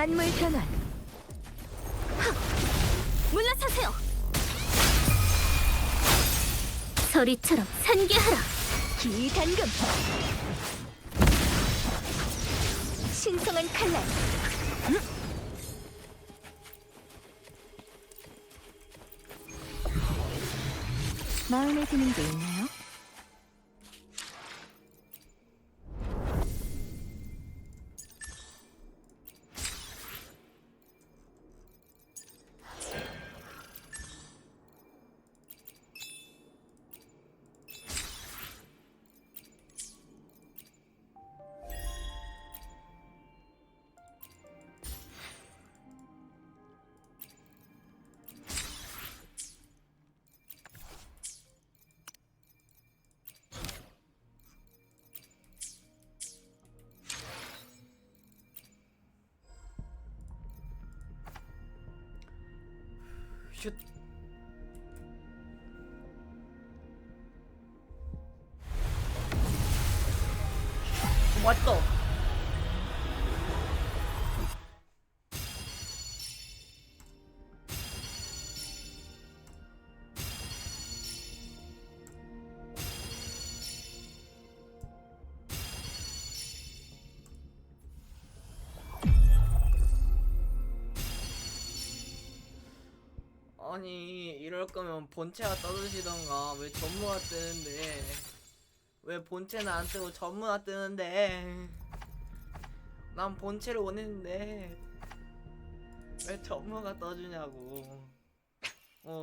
만물 변환. 물러서세요. 서리처럼 산계하라. 기단금. 신성한 칼날. 마음에 드는 게 있나요? 슛. 왔다. 아니 이럴 거면 본체가 떠드시던가. 왜 전무가 뜨는데? 왜 본체는 안 뜨고 전무가 뜨는데? 난 본체를 원했는데 왜 전무가 떠주냐고.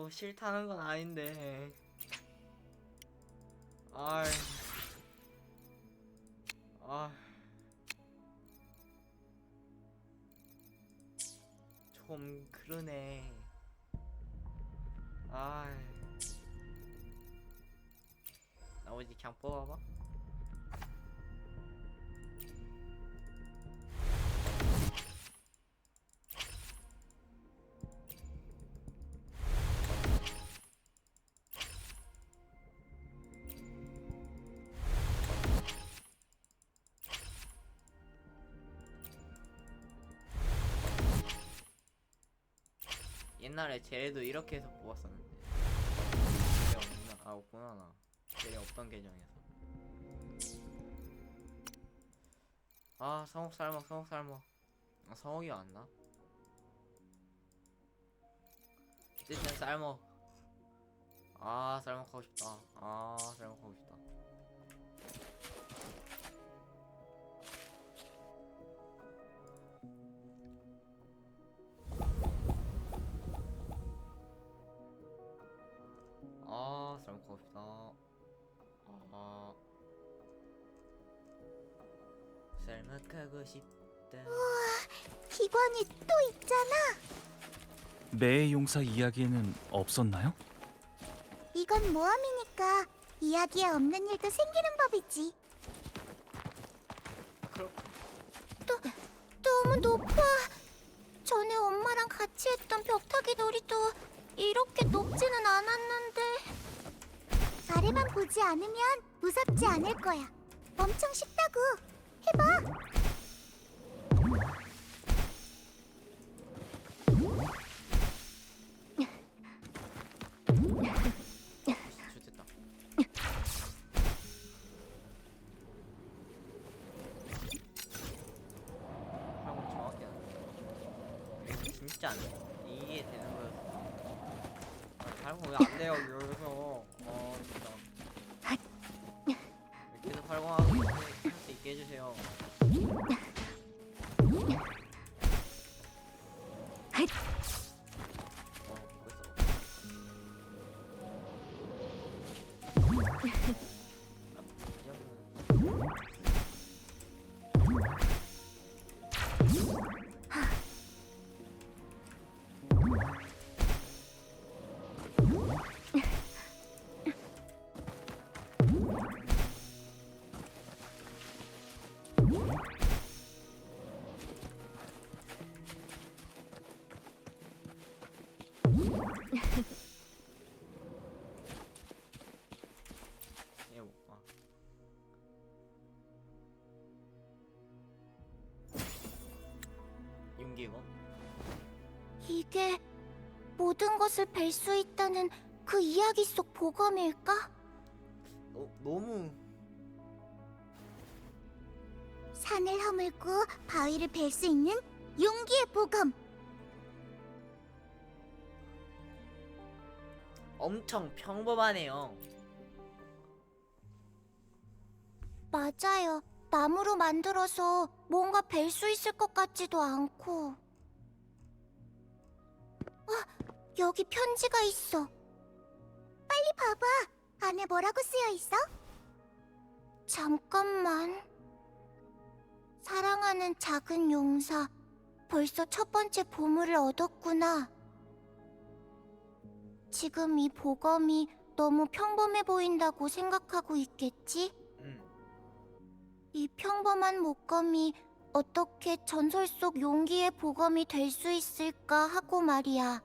싫다는 건 아닌데. 아이, 아, 좀 그러네. 아이, 나머지 그냥 뽑아봐. 옛날에 쟤도 이렇게 해서 뽑았었는데. 쟤 없나? 아, 없구나. 나 쟤 없던 계정에서. 아, 성욱 살먹, 성욱 살먹. 아, 성욱이 왔나? 어쨌든 쌀먹. 아, 쌀먹 하고 싶다. 아, 쌀먹 하고 싶다. 아, 쌀먹 하고 싶다. 아, 쌀먹 하고 싶다. 기관이 또 있잖아. 매의 용사 이야기에는 없었나요? 이건 모함이니까 이야기에 없는 일도 생기는 법이지. 그럼 너무 높아. 전에 엄마랑 같이 했던 벽타기 놀이도 이렇게 높지는 않았는데. 아래만 보지 않으면 무섭지 않을 거야. 엄청 쉽다고. 해봐. 좋겠다. 방금 정확히 안 돼. 진짜 안 돼. 이게 되는 거였어. 아, 발공 왜안 돼요, 여기서. 진짜. 계속 발공하고 할 수 있게 해주세요. 얘 못 봐. 윤기고. 모든 것을 뵐 수 있다는 그 이야기 속 보검일까? 너무 산을 허물고 바위를 벨 수 있는 용기의 보검. 엄청 평범하네요. 맞아요. 나무로 만들어서 뭔가 벨 수 있을 것 같지도 않고. 여기 편지가 있어. 빨리 봐봐. 안에 뭐라고 쓰여 있어? 잠깐만. 사랑하는 작은 용사. 벌써 첫 번째 보물을 얻었구나. 지금 이 보검이 너무 평범해 보인다고 생각하고 있겠지? 이 평범한 목검이 어떻게 전설 속 용기의 보검이 될 수 있을까 하고 말이야.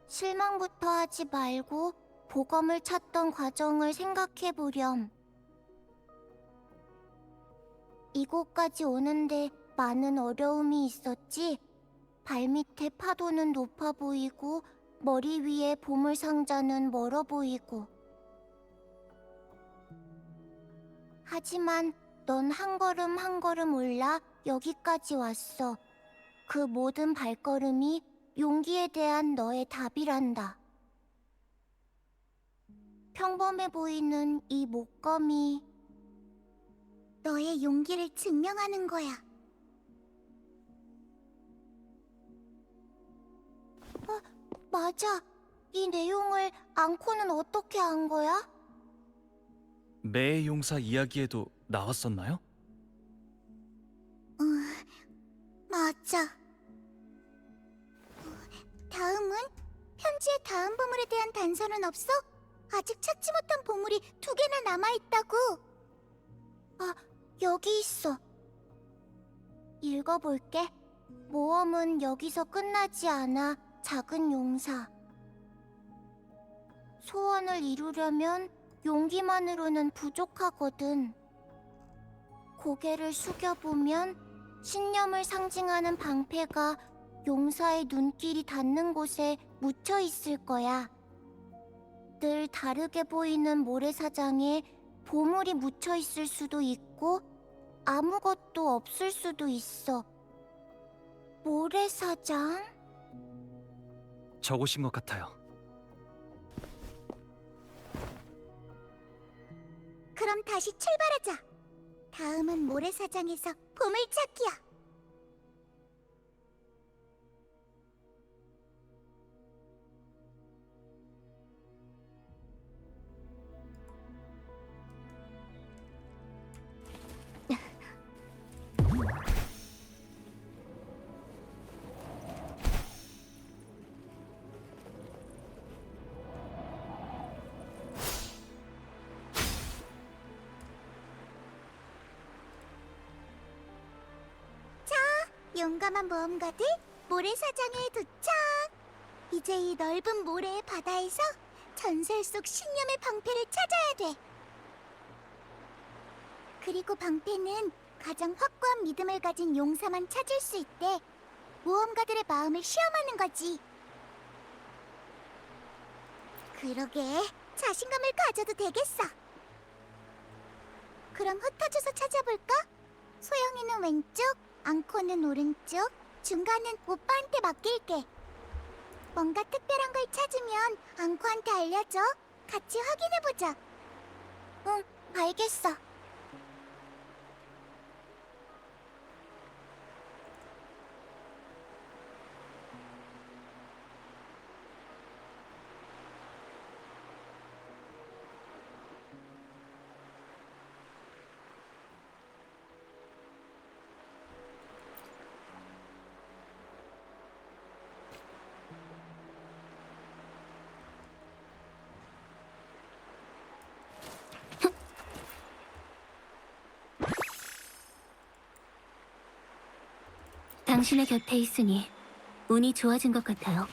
실망부터 하지 말고 보검을 찾던 과정을 생각해 보렴. 이곳까지 오는데 많은 어려움이 있었지? 발밑에 파도는 높아 보이고 머리 위에 보물 상자는 멀어 보이고. 하지만 넌 한 걸음 한 걸음 올라 여기까지 왔어. 그 모든 발걸음이 용기에 대한 너의 답이란다. 평범해 보이는 이 목검이 너의 용기를 증명하는 거야. 맞아. 이 내용을 앙코는 어떻게 안 거야? 매의 용사 이야기에도 나왔었나요? 맞아. 다음은? 편지의 다음 보물에 대한 단서는 없어? 아직 찾지 못한 보물이 2개나 남아있다고. 여기 있어. 읽어볼게. 모험은 여기서 끝나지 않아, 작은 용사. 소원을 이루려면 용기만으로는 부족하거든. 고개를 숙여보면 신념을 상징하는 방패가 용사의 눈길이 닿는 곳에 묻혀 있을 거야. 늘 다르게 보이는 모래사장에 보물이 묻혀 있을 수도 있고 아무것도 없을 수도 있어. 모래사장? 적으신 것 같아요. 그럼 다시 출발하자. 다음은 모래사장에서 보물찾기야. 용감한 모험가들, 모래사장에 도착! 이제 이 넓은 모래의 바다에서 전설 속 신념의 방패를 찾아야 돼. 그리고 방패는 가장 확고한 믿음을 가진 용사만 찾을 수 있대. 모험가들의 마음을 시험하는 거지. 그러게, 자신감을 가져도 되겠어. 그럼 흩어져서 찾아볼까? 소영이는 왼쪽, 앙코는 오른쪽, 중간은 오빠한테 맡길게. 뭔가 특별한 걸 찾으면 앙코한테 알려줘. 같이 확인해보자. 응, 알겠어. 당신의 곁에 있으니 운이 좋아진 것 같아요.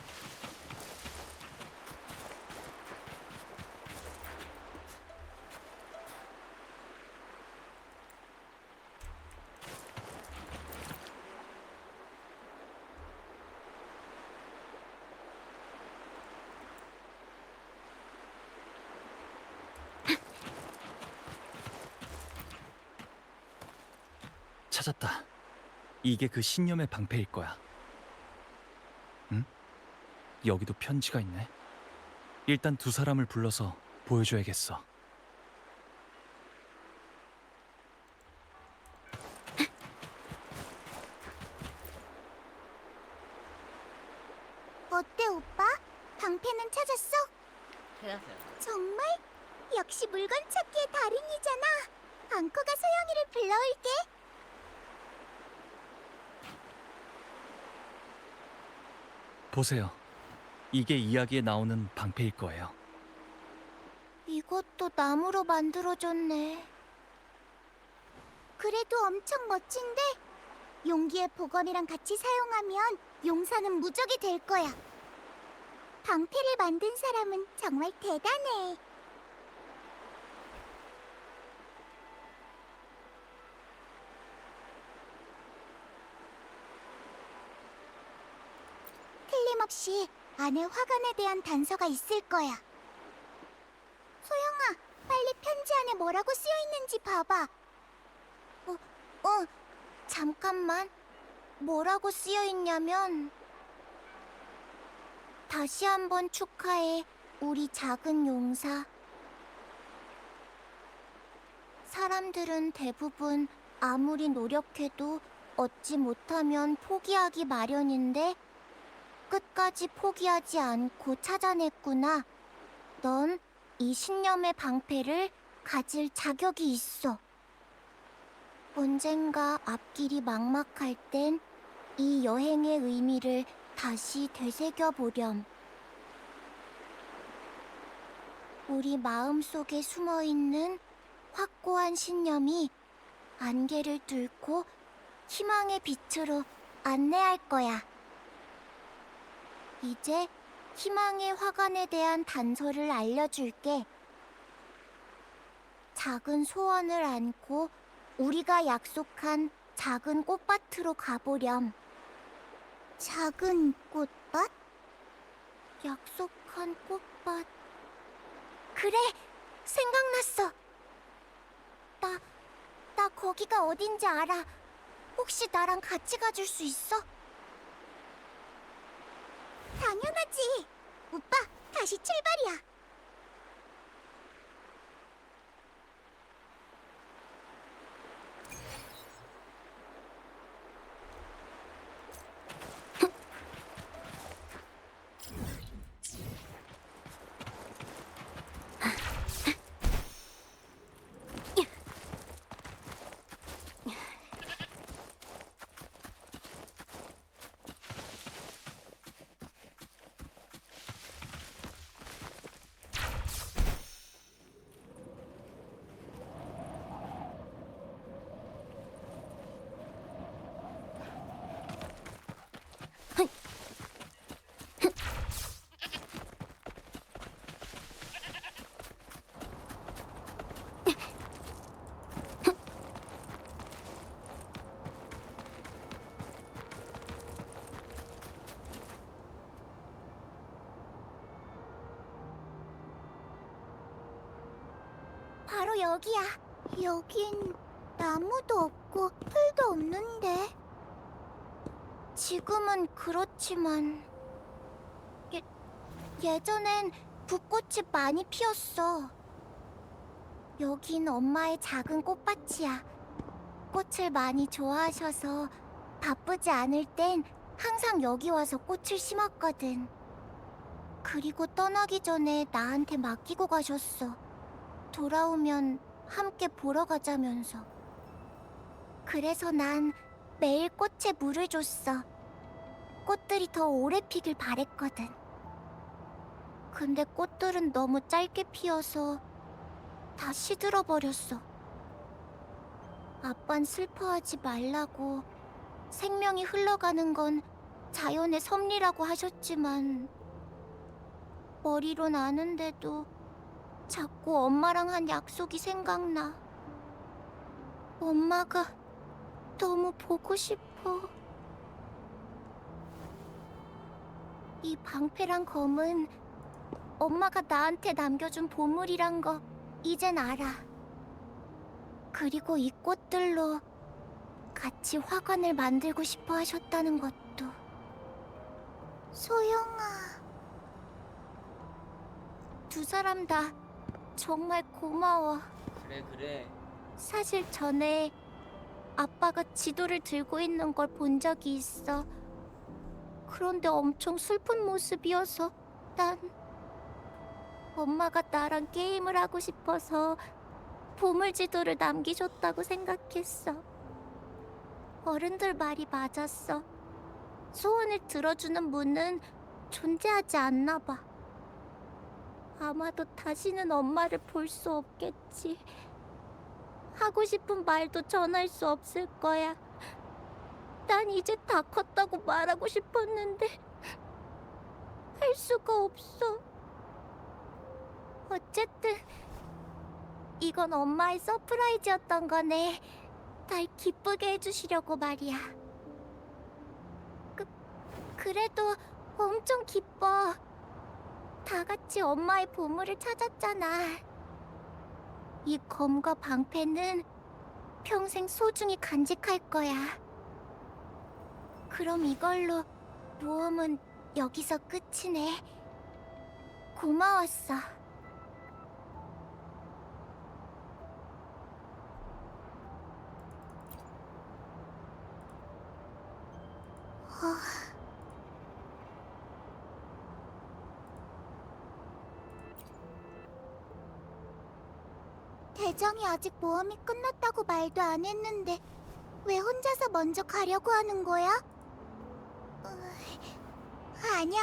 찾았다. 이게 그 신념의 방패일 거야. 응? 여기도 편지가 있네. 일단 두 사람을 불러서 보여줘야겠어. 어때, 오빠? 방패는 찾았어? 찾았어요. 정말? 역시 물건 찾기의 달인이잖아. 앙코가 소영이를 불러올게. 보세요. 이게 이야기에 나오는 방패일 거예요. 이것도 나무로 만들어졌네. 그래도 엄청 멋진데? 용기의 보검이랑 같이 사용하면 용사는 무적이 될 거야. 방패를 만든 사람은 정말 대단해. 틀림없이 안에 화관에 대한 단서가 있을 거야. 소영아, 빨리 편지 안에 뭐라고 쓰여 있는지 봐봐. 잠깐만. 뭐라고 쓰여 있냐면 다시 한번 축하해, 우리 작은 용사. 사람들은 대부분 아무리 노력해도 얻지 못하면 포기하기 마련인데 끝까지 포기하지 않고 찾아냈구나. 넌 이 신념의 방패를 가질 자격이 있어. 언젠가 앞길이 막막할 땐 이 여행의 의미를 다시 되새겨보렴. 우리 마음속에 숨어있는 확고한 신념이 안개를 뚫고 희망의 빛으로 안내할 거야. 이제 희망의 화관에 대한 단서를 알려줄게. 작은 소원을 안고 우리가 약속한 작은 꽃밭으로 가보렴. 작은 꽃밭? 약속한 꽃밭. 그래! 생각났어! 나 거기가 어딘지 알아. 혹시 나랑 같이 가줄 수 있어? 당연하지! 오빠, 다시 출발이야! 바로 여기야. 여긴 나무도 없고 풀도 없는데. 지금은 그렇지만 예전엔 붓꽃이 많이 피었어. 여긴 엄마의 작은 꽃밭이야. 꽃을 많이 좋아하셔서 바쁘지 않을 땐 항상 여기 와서 꽃을 심었거든. 그리고 떠나기 전에 나한테 맡기고 가셨어. 돌아오면 함께 보러 가자면서. 그래서 난 매일 꽃에 물을 줬어. 꽃들이 더 오래 피길 바랬거든. 근데 꽃들은 너무 짧게 피어서 다 시들어버렸어. 아빤 슬퍼하지 말라고, 생명이 흘러가는 건 자연의 섭리라고 하셨지만 머리론 아는데도 자꾸 엄마랑 한 약속이 생각나. 엄마가 너무 보고 싶어. 이 방패랑 검은 엄마가 나한테 남겨준 보물이란 거 이젠 알아. 그리고 이 꽃들로 같이 화관을 만들고 싶어 하셨다는 것도. 소영아. 두 사람 다 정말 고마워. 그래. 사실 전에 아빠가 지도를 들고 있는 걸 본 적이 있어. 그런데 엄청 슬픈 모습이어서 난 엄마가 나랑 게임을 하고 싶어서 보물지도를 남기셨다고 생각했어. 어른들 말이 맞았어. 소원을 들어주는 문은 존재하지 않나 봐. 아마도 다시는 엄마를 볼 수 없겠지. 하고 싶은 말도 전할 수 없을 거야. 난 이제 다 컸다고 말하고 싶었는데 할 수가 없어. 어쨌든 이건 엄마의 서프라이즈였던 거네. 날 기쁘게 해주시려고 말이야. 그래도 엄청 기뻐. 다 같이 엄마의 보물을 찾았잖아. 이 검과 방패는 평생 소중히 간직할 거야. 그럼 이걸로 모험은 여기서 끝이네. 고마웠어. 대장이 아직 모험이 끝났다고 말도 안 했는데 왜 혼자서 먼저 가려고 하는 거야? 아니야,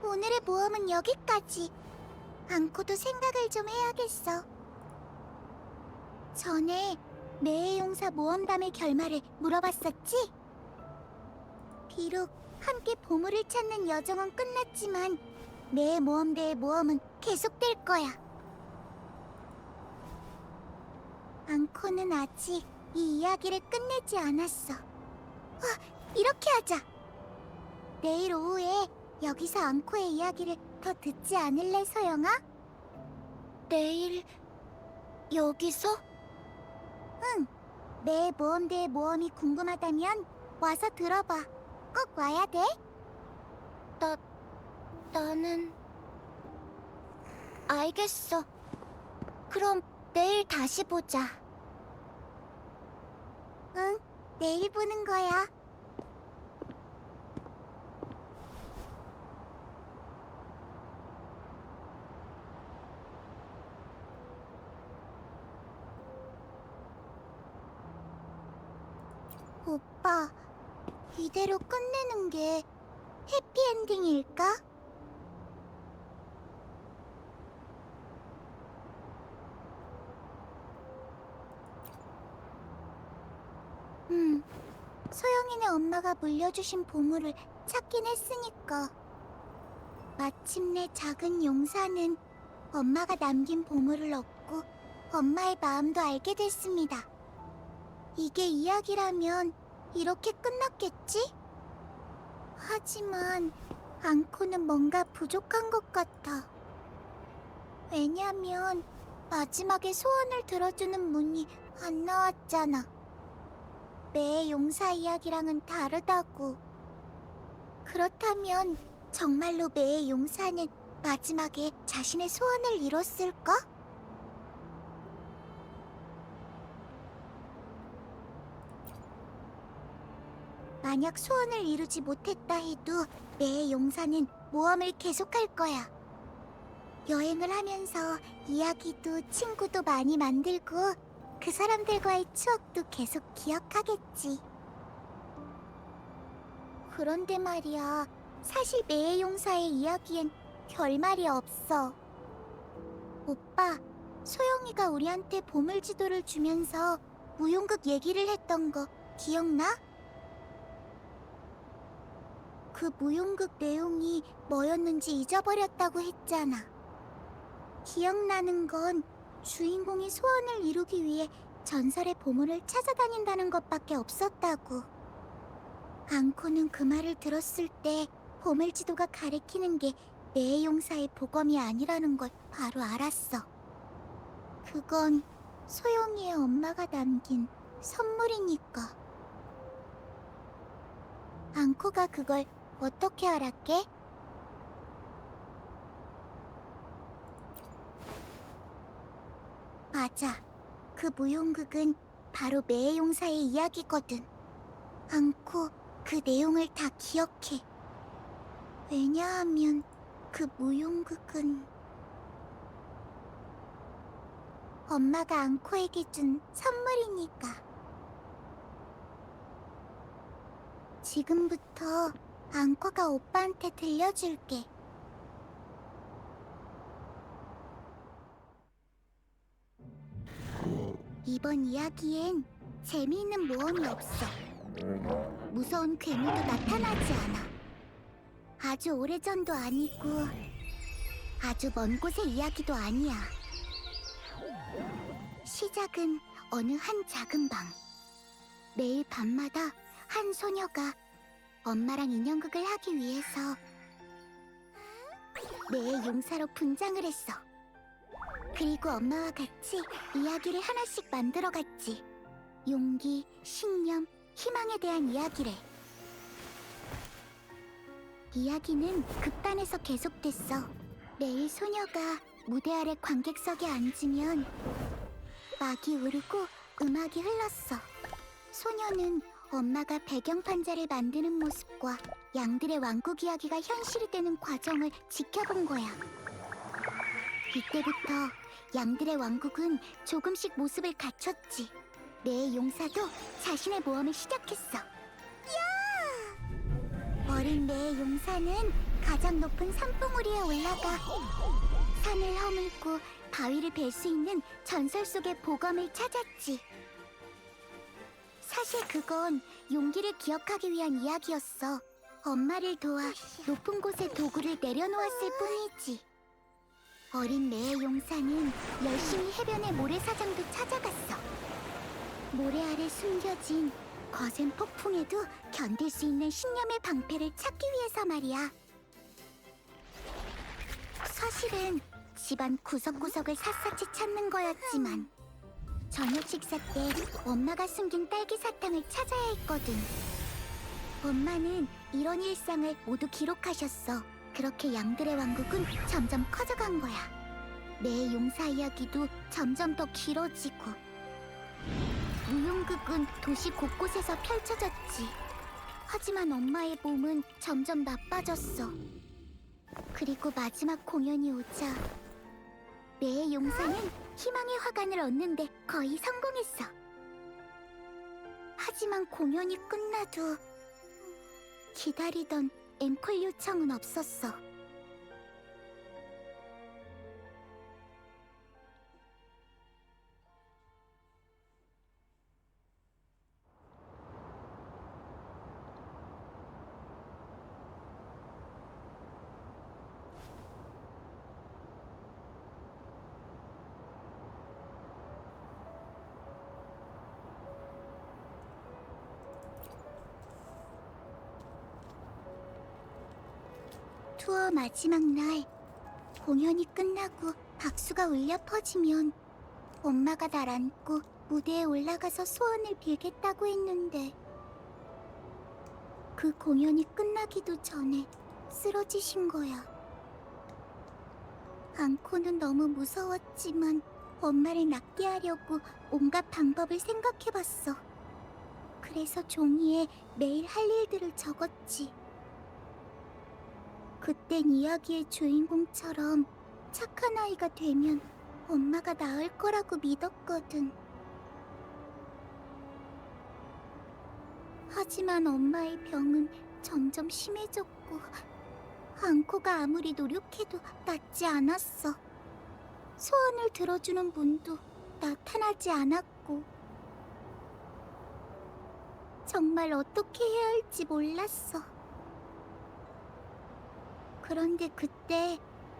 오늘의 모험은 여기까지. 않고도 생각을 좀 해야겠어. 전에 매의 용사 모험담의 결말을 물어봤었지? 비록 함께 보물을 찾는 여정은 끝났지만 매의 모험대의 모험은 계속될 거야. 앙코는 아직 이 이야기를 끝내지 않았어. 이렇게 하자. 내일 오후에 여기서 앙코의 이야기를 더 듣지 않을래, 소영아? 내일 여기서? 응. 내 모험대의 모험이 궁금하다면 와서 들어봐. 꼭 와야 돼. 나는... 알겠어. 그럼 내일 다시 보자. 응, 내일 보는 거야. 오빠, 이대로 끝내는 게 해피엔딩일까? 소영이네 엄마가 물려주신 보물을 찾긴 했으니까. 마침내 작은 용사는 엄마가 남긴 보물을 얻고 엄마의 마음도 알게 됐습니다. 이게 이야기라면 이렇게 끝났겠지? 하지만 앙코는 뭔가 부족한 것 같아. 왜냐면 마지막에 소원을 들어주는 문이 안 나왔잖아. 매의 용사 이야기랑은 다르다고. 그렇다면 정말로 매의 용사는 마지막에 자신의 소원을 이뤘을까? 만약 소원을 이루지 못했다 해도 매의 용사는 모험을 계속할 거야. 여행을 하면서 이야기도 친구도 많이 만들고 그 사람들과의 추억도 계속 기억하겠지. 그런데 말이야, 사실 매의 용사의 이야기엔 결말이 없어. 오빠, 소영이가 우리한테 보물지도를 주면서 무용극 얘기를 했던 거 기억나? 그 무용극 내용이 뭐였는지 잊어버렸다고 했잖아. 기억나는 건 주인공이 소원을 이루기 위해 전설의 보물을 찾아다닌다는 것밖에 없었다고. 앙코는 그 말을 들었을 때 보물지도가 가리키는 게 매의 용사의 보검이 아니라는 걸 바로 알았어. 그건 소영이의 엄마가 남긴 선물이니까. 앙코가 그걸 어떻게 알았게? 맞아. 그 무용극은 바로 매의 용사의 이야기거든. 앙코, 그 내용을 다 기억해. 왜냐하면 그 무용극은 엄마가 앙코에게 준 선물이니까. 지금부터 앙코가 오빠한테 들려줄게. 이번 이야기엔 재미있는 모험이 없어. 무서운 괴물도 나타나지 않아. 아주 오래전도 아니고 아주 먼 곳의 이야기도 아니야. 시작은 어느 한 작은 방. 매일 밤마다 한 소녀가 엄마랑 인형극을 하기 위해서 매의 용사로 분장을 했어. 그리고 엄마와 같이 이야기를 하나씩 만들어갔지. 용기, 신념, 희망에 대한 이야기를. 이야기는 극단에서 계속됐어. 매일 소녀가 무대 아래 관객석에 앉으면 막이 오르고 음악이 흘렀어. 소녀는 엄마가 배경판자를 만드는 모습과 양들의 왕국 이야기가 현실이 되는 과정을 지켜본 거야. 이때부터 양들의 왕국은 조금씩 모습을 갖췄지. 매의 용사도 자신의 모험을 시작했어. 어린 매의 용사는 가장 높은 산봉우리에 올라가 산을 허물고 바위를 벨 수 있는 전설 속의 보검을 찾았지. 사실 그건 용기를 기억하기 위한 이야기였어. 엄마를 도와 높은 곳에 도구를 내려놓았을 뿐이지. 어린 매의 용사는 열심히 해변의 모래사장도 찾아갔어. 모래 아래 숨겨진 거센 폭풍에도 견딜 수 있는 신념의 방패를 찾기 위해서 말이야. 사실은 집안 구석구석을 샅샅이 찾는 거였지만 저녁 식사 때 엄마가 숨긴 딸기 사탕을 찾아야 했거든. 엄마는 이런 일상을 모두 기록하셨어. 그렇게 양들의 왕국은 점점 커져간 거야. 내 용사 이야기도 점점 더 길어지고 무용극은 도시 곳곳에서 펼쳐졌지. 하지만 엄마의 몸은 점점 나빠졌어. 그리고 마지막 공연이 오자 매의 용사는 희망의 화관을 얻는데 거의 성공했어. 하지만 공연이 끝나도 기다리던 앵콜 요청은 없었어. 투어 마지막 날, 공연이 끝나고 박수가 울려 퍼지면 엄마가 날 안고 무대에 올라가서 소원을 빌겠다고 했는데 그 공연이 끝나기도 전에 쓰러지신 거야. 앙코는 너무 무서웠지만 엄마를 낫게 하려고 온갖 방법을 생각해봤어. 그래서 종이에 매일 할 일들을 적었지. 그땐 이야기의 주인공처럼 착한 아이가 되면 엄마가 나을 거라고 믿었거든. 하지만 엄마의 병은 점점 심해졌고 앙코가 아무리 노력해도 낫지 않았어. 소원을 들어주는 분도 나타나지 않았고 정말 어떻게 해야 할지 몰랐어. 그런데 그때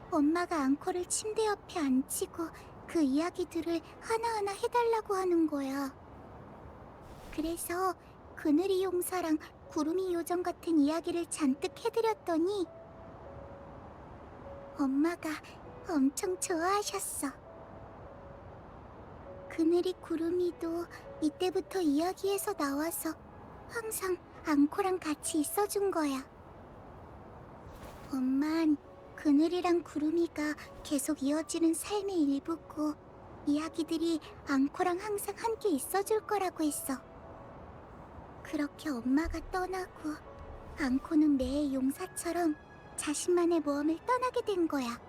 엄마가 앙코를 침대 옆에 앉히고 그 이야기들을 하나하나 해달라고 하는 거야. 그래서 그늘이 용사랑 구름이 요정 같은 이야기를 잔뜩 해드렸더니 엄마가 엄청 좋아하셨어. 그늘이 구름이도 이때부터 이야기에서 나와서 항상 앙코랑 같이 있어준 거야. 엄만 그늘이랑 구름이가 계속 이어지는 삶의 일부고 이야기들이 앙코랑 항상 함께 있어줄 거라고 했어. 그렇게 엄마가 떠나고 앙코는 매의 용사처럼 자신만의 모험을 떠나게 된 거야.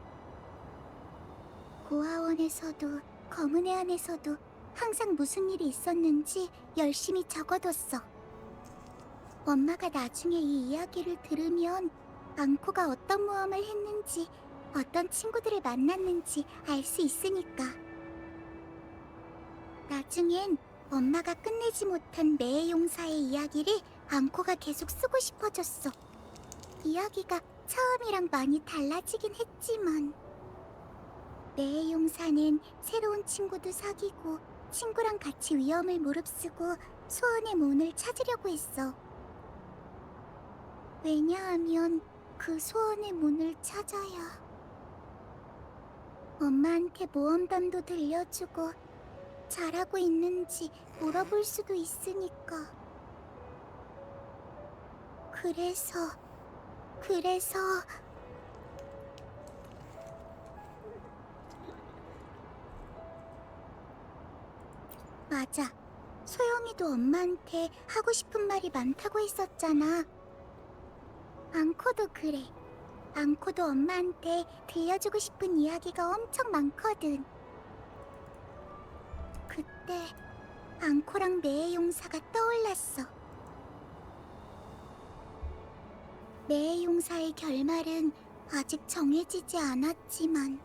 고아원에서도 검은 해 안에서도 항상 무슨 일이 있었는지 열심히 적어뒀어. 엄마가 나중에 이 이야기를 들으면 앙코가 어떤 모험을 했는지 어떤 친구들을 만났는지 알 수 있으니까. 나중엔 엄마가 끝내지 못한 매의 용사의 이야기를 앙코가 계속 쓰고 싶어졌어. 이야기가 처음이랑 많이 달라지긴 했지만 매의 용사는 새로운 친구도 사귀고 친구랑 같이 위험을 무릅쓰고 소원의 문을 찾으려고 했어. 왜냐하면 그 소원의 문을 찾아야 엄마한테 모험담도 들려주고 잘하고 있는지 물어볼 수도 있으니까. 그래서 맞아. 소영이도 엄마한테 하고 싶은 말이 많다고 했었잖아. 앙코도 그래. 앙코도 엄마한테 들려주고 싶은 이야기가 엄청 많거든. 그때 앙코랑 매의 용사가 떠올랐어. 매의 용사의 결말은 아직 정해지지 않았지만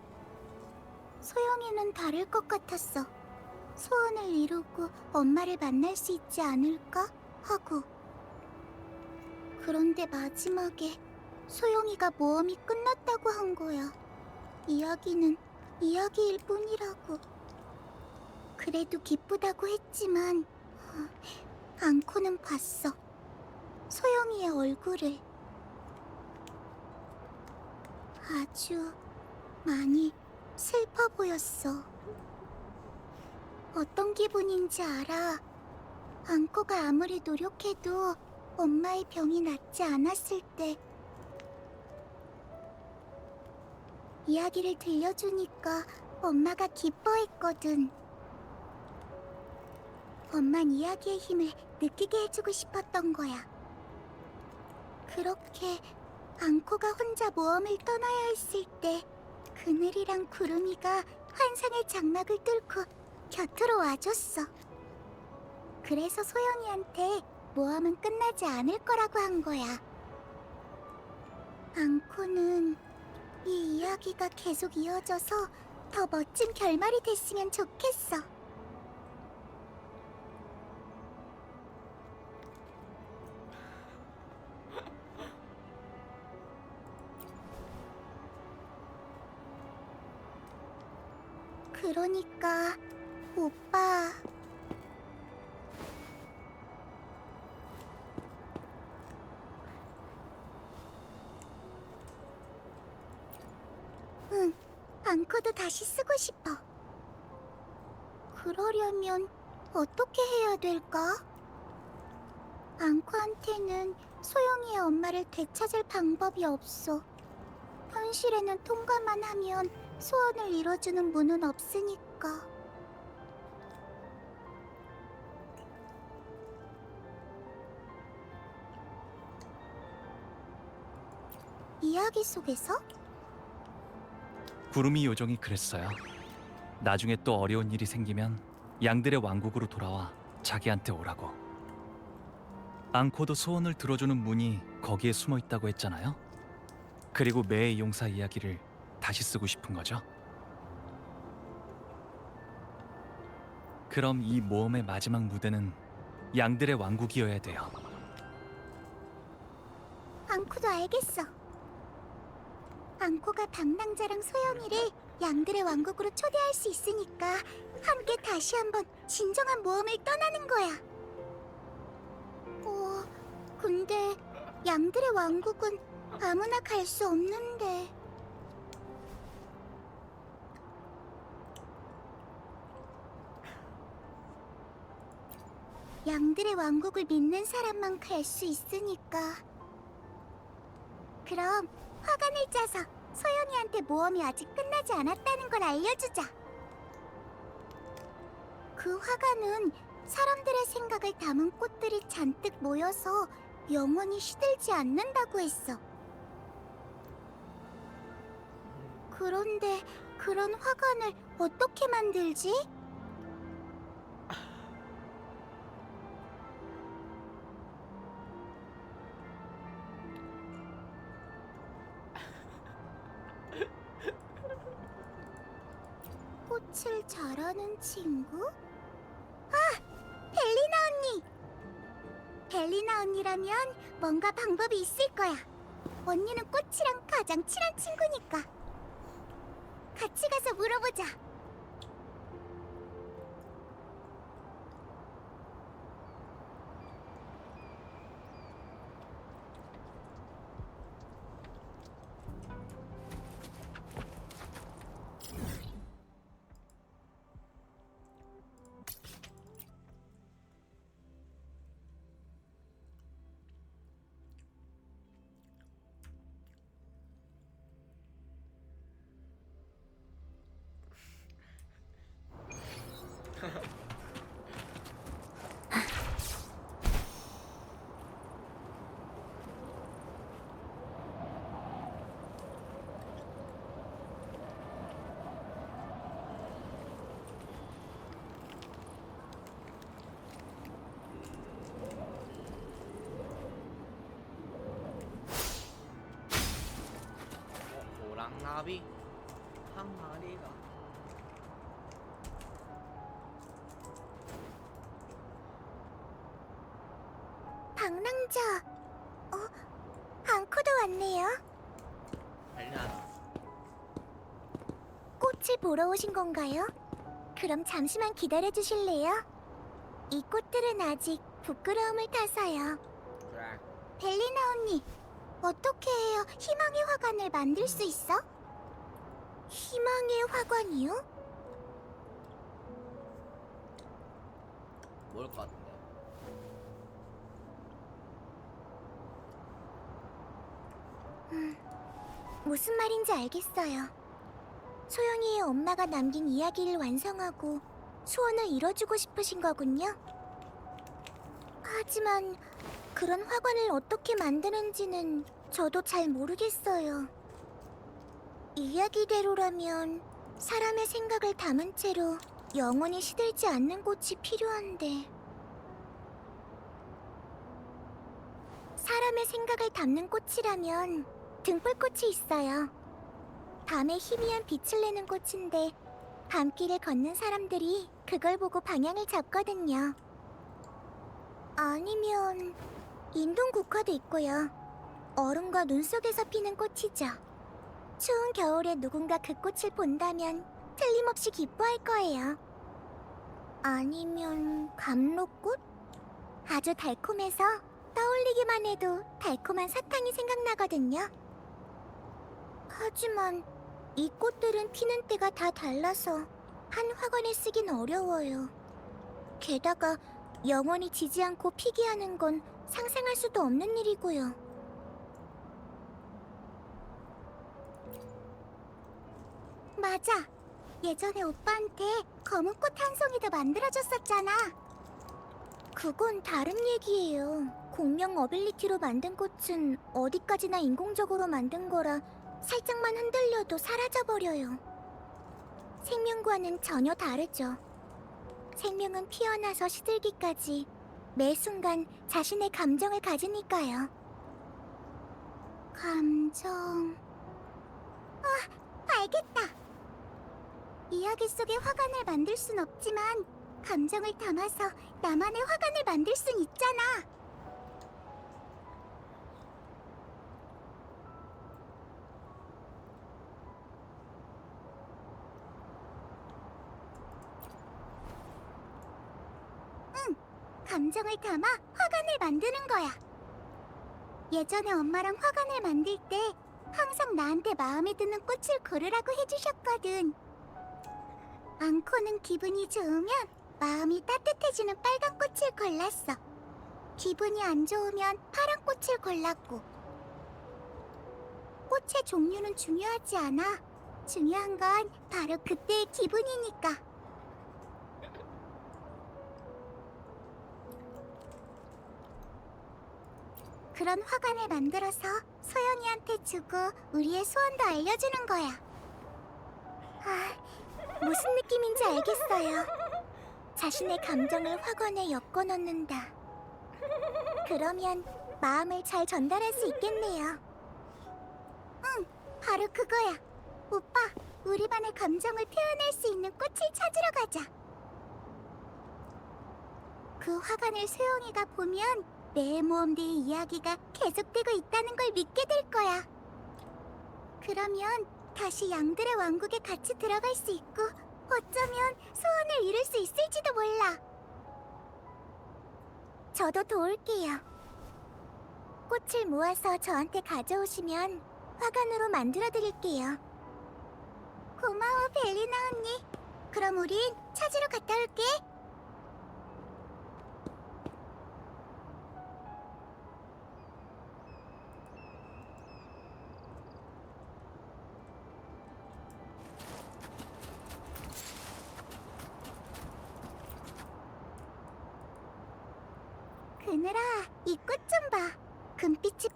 소영이는 다를 것 같았어. 소원을 이루고 엄마를 만날 수 있지 않을까 하고. 그런데 마지막에 소영이가 모험이 끝났다고 한 거야. 이야기는 이야기일 뿐이라고. 그래도 기쁘다고 했지만 앙코는 봤어. 소영이의 얼굴을. 아주 많이 슬퍼 보였어. 어떤 기분인지 알아. 앙코가 아무리 노력해도 엄마의 병이 낫지 않았을 때 이야기를 들려주니까 엄마가 기뻐했거든. 엄만 이야기의 힘을 느끼게 해주고 싶었던 거야. 그렇게 앙코가 혼자 모험을 떠나야 했을 때 그늘이랑 구름이가 환상의 장막을 뚫고 곁으로 와줬어. 그래서 소영이한테 모험은 끝나지 않을 거라고 한 거야. 앙코는 이 이야기가 계속 이어져서 더 멋진 결말이 됐으면 좋겠어. 그러니까 오빠, 응, 앙코도 다시 쓰고 싶어. 그러려면 어떻게 해야 될까? 앙코한테는 소영이의 엄마를 되찾을 방법이 없어. 현실에는 통과만 하면 소원을 이뤄주는 문은 없으니까. 이야기 속에서? 구름이 요정이 그랬어요. 나중에 또 어려운 일이 생기면 양들의 왕국으로 돌아와 자기한테 오라고. 앙코도 소원을 들어주는 문이 거기에 숨어 있다고 했잖아요. 그리고 매의 용사 이야기를 다시 쓰고 싶은 거죠. 그럼 이 모험의 마지막 무대는 양들의 왕국이어야 돼요. 앙코도 알겠어. 앙코가 방랑자랑 소영이를 양들의 왕국으로 초대할 수 있으니까 함께 다시 한번 진정한 모험을 떠나는 거야. 근데 양들의 왕국은 아무나 갈 수 없는데. 양들의 왕국을 믿는 사람만 갈 수 있으니까. 그럼 화관을 짜서 소영이한테 모험이 아직 끝나지 않았다는 걸 알려주자. 그 화관은 사람들의 생각을 담은 꽃들이 잔뜩 모여서 영원히 시들지 않는다고 했어. 그런데 그런 화관을 어떻게 만들지? 꽃을 잘하는 친구? 아! 벨리나 언니! 벨리나 언니라면 뭔가 방법이 있을 거야. 언니는 꽃이랑 가장 친한 친구니까. 같이 가서 물어보자. 호랑나비 한 마리가. 방랑자. 앙코도 왔네요. 벨리나. 꽃을 보러 오신 건가요? 그럼 잠시만 기다려 주실래요? 이 꽃들은 아직 부끄러움을 타서요. 그래. 벨리나 언니, 어떻게 해야 희망의 화관을 만들 수 있어? 희망의 화관이요? 모를 것 같은데. 무슨 말인지 알겠어요. 소영이의 엄마가 남긴 이야기를 완성하고 소원을 이뤄주고 싶으신 거군요. 하지만 그런 화관을 어떻게 만드는지는 저도 잘 모르겠어요. 이야기대로라면 사람의 생각을 담은 채로 영원히 시들지 않는 꽃이 필요한데, 사람의 생각을 담는 꽃이라면 등불꽃이 있어요. 밤에 희미한 빛을 내는 꽃인데 밤길을 걷는 사람들이 그걸 보고 방향을 잡거든요. 아니면 인동국화도 있고요. 얼음과 눈 속에서 피는 꽃이죠. 추운 겨울에 누군가 그 꽃을 본다면 틀림없이 기뻐할 거예요. 아니면 감로꽃? 아주 달콤해서 떠올리기만 해도 달콤한 사탕이 생각나거든요. 하지만 이 꽃들은 피는 때가 다 달라서 한 화관에 쓰긴 어려워요. 게다가 영원히 지지 않고 피게 하는 건 상상할 수도 없는 일이고요. 맞아. 예전에 오빠한테 검은 꽃 한 송이도 만들어줬었잖아. 그건 다른 얘기예요. 공명 어빌리티로 만든 꽃은 어디까지나 인공적으로 만든 거라 살짝만 흔들려도 사라져버려요. 생명과는 전혀 다르죠. 생명은 피어나서 시들기까지 매 순간 자신의 감정을 가지니까요. 감정... 알겠다. 이야기 속의 화관을 만들 순 없지만 감정을 담아서 나만의 화관을 만들 순 있잖아. 응, 감정을 담아 화관을 만드는 거야. 예전에 엄마랑 화관을 만들 때 항상 나한테 마음에 드는 꽃을 고르라고 해주셨거든. 앙코는 기분이 좋으면 마음이 따뜻해지는 빨간 꽃을 골랐어. 기분이 안 좋으면 파란 꽃을 골랐고. 꽃의 종류는 중요하지 않아. 중요한 건 바로 그때의 기분이니까. 그런 화관을 만들어서 소영이한테 주고 우리의 소원도 알려주는 거야. 아, 무슨 느낌인지 알겠어요. 자신의 감정을 화관에 엮어 넣는다. 그러면 마음을 잘 전달할 수 있겠네요. 응, 바로 그거야. 오빠, 우리 반의 감정을 표현할 수 있는 꽃을 찾으러 가자. 그 화관을 소영이가 보면 내 모험대의 이야기가 계속되고 있다는 걸 믿게 될 거야. 그러면 다시 양들의 왕국에 같이 들어갈 수 있고 어쩌면 소원을 이룰 수 있을지도 몰라. 저도 도울게요. 꽃을 모아서 저한테 가져오시면 화관으로 만들어 드릴게요. 고마워, 벨리나 언니. 그럼 우린 찾으러 갔다 올게. 그늘아, 이 꽃 좀 봐. 금빛이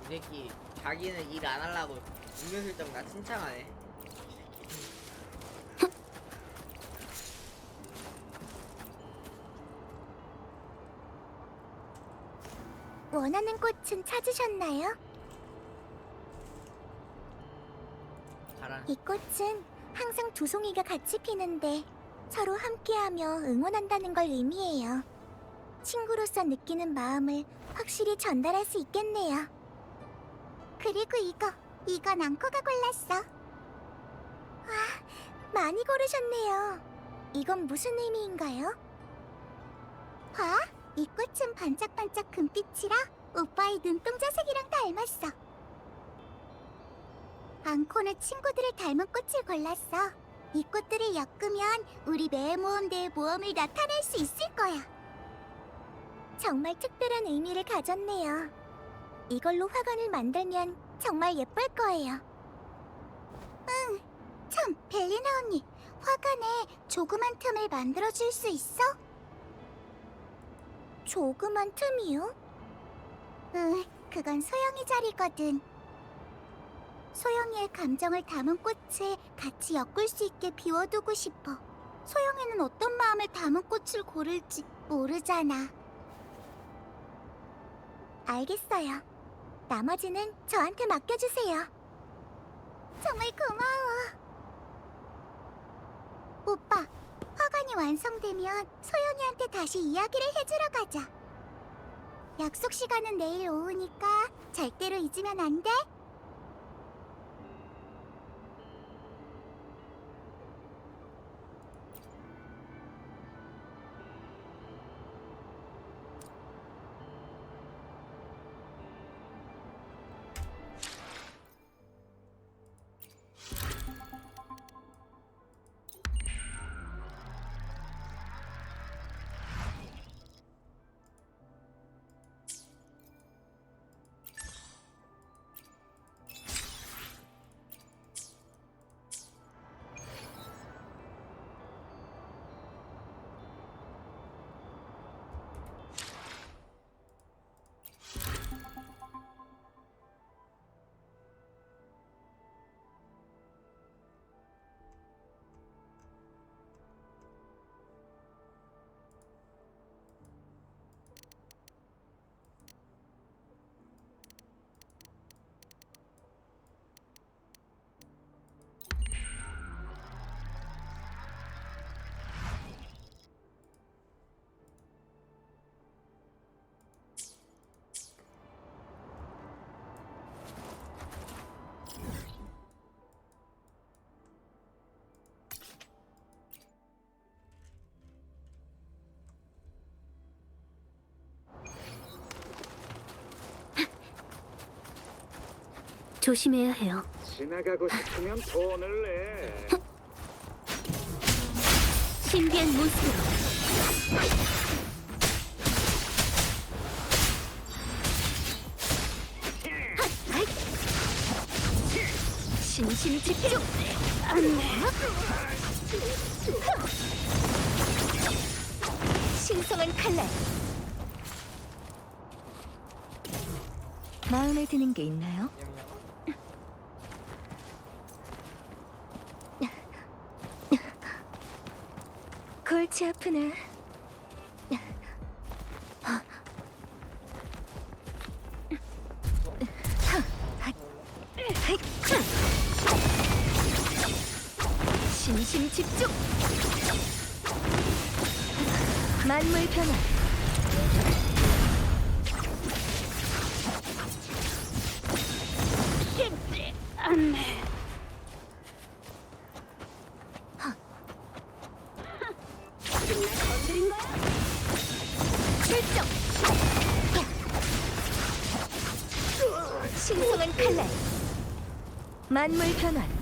이 새끼 자기는 일 안 하려고 은근슬쩍 나 칭찬하네. 원하는 꽃은 찾으셨나요? 잘하네. 이 꽃은 항상 두 송이가 같이 피는데 서로 함께하며 응원한다는 걸 의미해요. 친구로서 느끼는 마음을 확실히 전달할 수 있겠네요. 그리고 이건 앙코가 골랐어. 와, 많이 고르셨네요. 이건 무슨 의미인가요? 봐, 이 꽃은 반짝반짝 금빛이라 오빠의 눈동자색이랑 닮았어. 앙코는 친구들을 닮은 꽃을 골랐어. 이 꽃들을 엮으면 우리 매 모험대의 모험을 나타낼 수 있을 거야. 정말 특별한 의미를 가졌네요. 이걸로 화관을 만들면 정말 예쁠 거예요. 응, 참, 벨리나 언니. 화관에 조그만 틈을 만들어줄 수 있어? 조그만 틈이요? 응, 그건 소영이 자리거든. 소영이의 감정을 담은 꽃을 같이 엮을 수 있게 비워두고 싶어. 소영이는 어떤 마음을 담은 꽃을 고를지 모르잖아. 알겠어요. 나머지는 저한테 맡겨주세요. 정말 고마워. 오빠, 화관이 완성되면 소영이한테 다시 이야기를 해주러 가자. 약속 시간은 내일 오후니까 절대로 잊으면 안 돼? 조심해야 해요. 지나가고 싶으면 돈을 내. 신비한 모습으로 신심 집중. 신성한 칼날. 마음에 드는 게 있나요? 골치 아프네. 신심 집중. 만물 변화. 출정. 신성한 칼날. 만물 변환.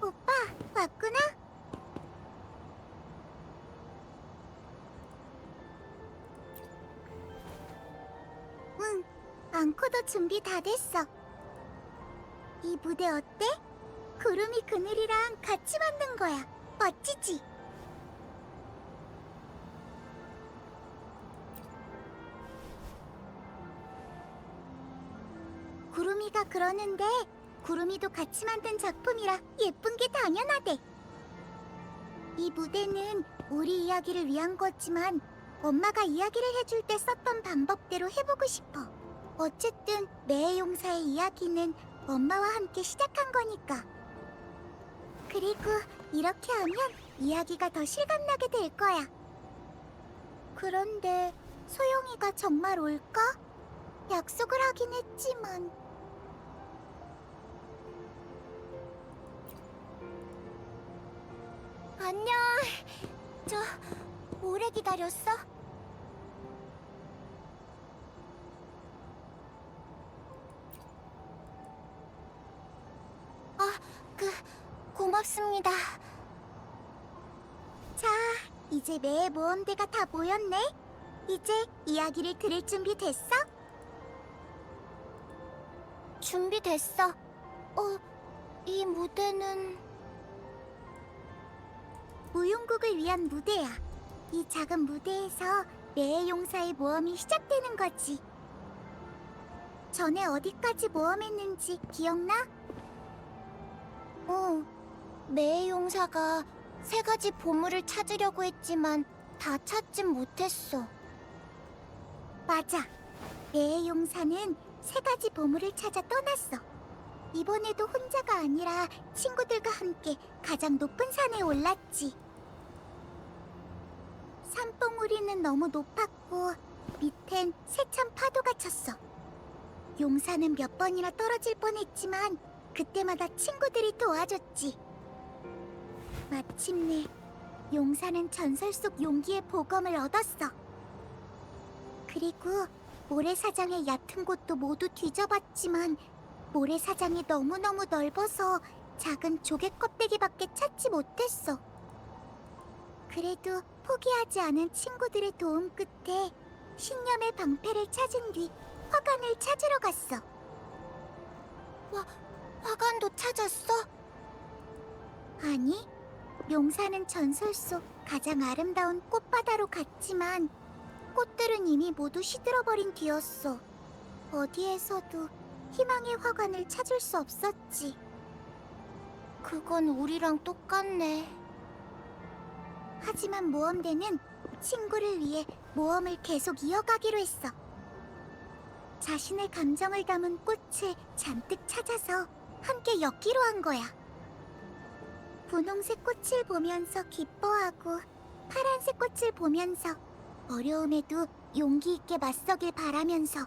오빠, 왔구나? 응, 앙코도 준비 다 됐어. 이 무대 어때? 구름이 그늘이랑 같이 만든 거야. 멋지지? 구름이가 그러는데 구름이도 같이 만든 작품이라 예쁜 게 당연하대. 이 무대는 우리 이야기를 위한 거지만 엄마가 이야기를 해줄 때 썼던 방법대로 해보고 싶어. 어쨌든 매의 용사의 이야기는 엄마와 함께 시작한 거니까. 그리고 이렇게 하면 이야기가 더 실감나게 될 거야. 그런데 소영이가 정말 올까? 약속을 하긴 했지만. 안녕. 저 오래 기다렸어? 고맙습니다. 자, 이제 매의 모험대가 다 모였네. 이제 이야기를 들을 준비 됐어? 준비됐어. 이 무대는 무용국을 위한 무대야. 이 작은 무대에서 매의 용사의 모험이 시작되는 거지. 전에 어디까지 모험했는지 기억나? 매의 용사가 3가지 보물을 찾으려고 했지만 다 찾진 못했어. 맞아. 매의 용사는 3가지 보물을 찾아 떠났어. 이번에도 혼자가 아니라 친구들과 함께 가장 높은 산에 올랐지. 산봉우리는 너무 높았고 밑엔 세찬 파도가 쳤어. 용사는 몇 번이나 떨어질 뻔했지만 그때마다 친구들이 도와줬지. 마침내 용사는 전설 속 용기의 보검을 얻었어. 그리고 모래사장의 얕은 곳도 모두 뒤져봤지만 모래사장이 너무너무 넓어서 작은 조개 껍데기밖에 찾지 못했어. 그래도 포기하지 않은 친구들의 도움 끝에 신념의 방패를 찾은 뒤 화관을 찾으러 갔어. 화관도 찾았어? 아니, 용사는 전설 속 가장 아름다운 꽃바다로 갔지만 꽃들은 이미 모두 시들어버린 뒤였어. 어디에서도 희망의 화관을 찾을 수 없었지. 그건 우리랑 똑같네. 하지만 모험대는 친구를 위해 모험을 계속 이어가기로 했어. 자신의 감정을 담은 꽃을 잔뜩 찾아서 함께 엮기로 한 거야. 분홍색 꽃을 보면서 기뻐하고 파란색 꽃을 보면서 어려움에도 용기 있게 맞서길 바라면서.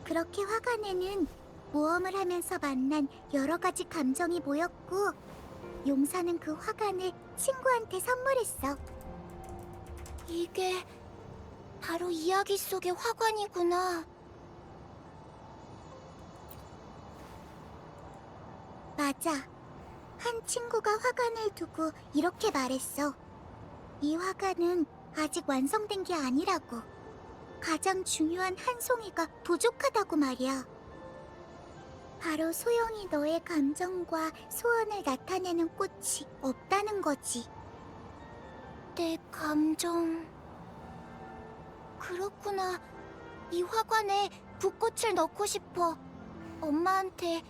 그렇게 화관에는 모험을 하면서 만난 여러 가지 감정이 모였고, 용사는 그 화관을 친구한테 선물했어. 이게 바로 이야기 속의 화관이구나. 맞아. 한 친구가 화관을 두고 이렇게 말했어. 이 화관은 아직 완성된 게 아니라고. 가장 중요한 한 송이가 부족하다고 말이야. 바로 소영이 너의 감정과 소원을 나타내는 꽃이 없다는 거지. 내 감정... 그렇구나. 이 화관에 붓꽃을 넣고 싶어. 엄마한테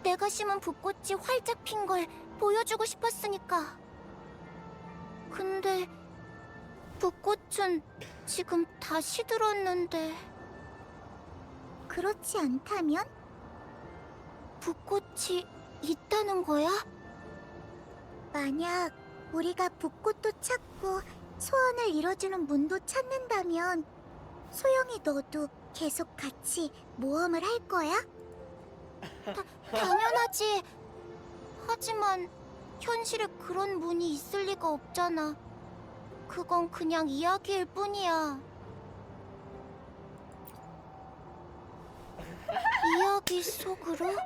내가 심은 붓꽃이 활짝 핀 걸 보여주고 싶었으니까. 근데 붓꽃은 지금 다 시들었는데. 그렇지 않다면? 붓꽃이 있다는 거야? 만약 우리가 붓꽃도 찾고 소원을 이뤄주는 문도 찾는다면 소영이 너도 계속 같이 모험을 할 거야? 당연하지. 하지만 현실에 그런 문이 있을 리가 없잖아. 그건 그냥 이야기일 뿐이야. 이야기 속으로?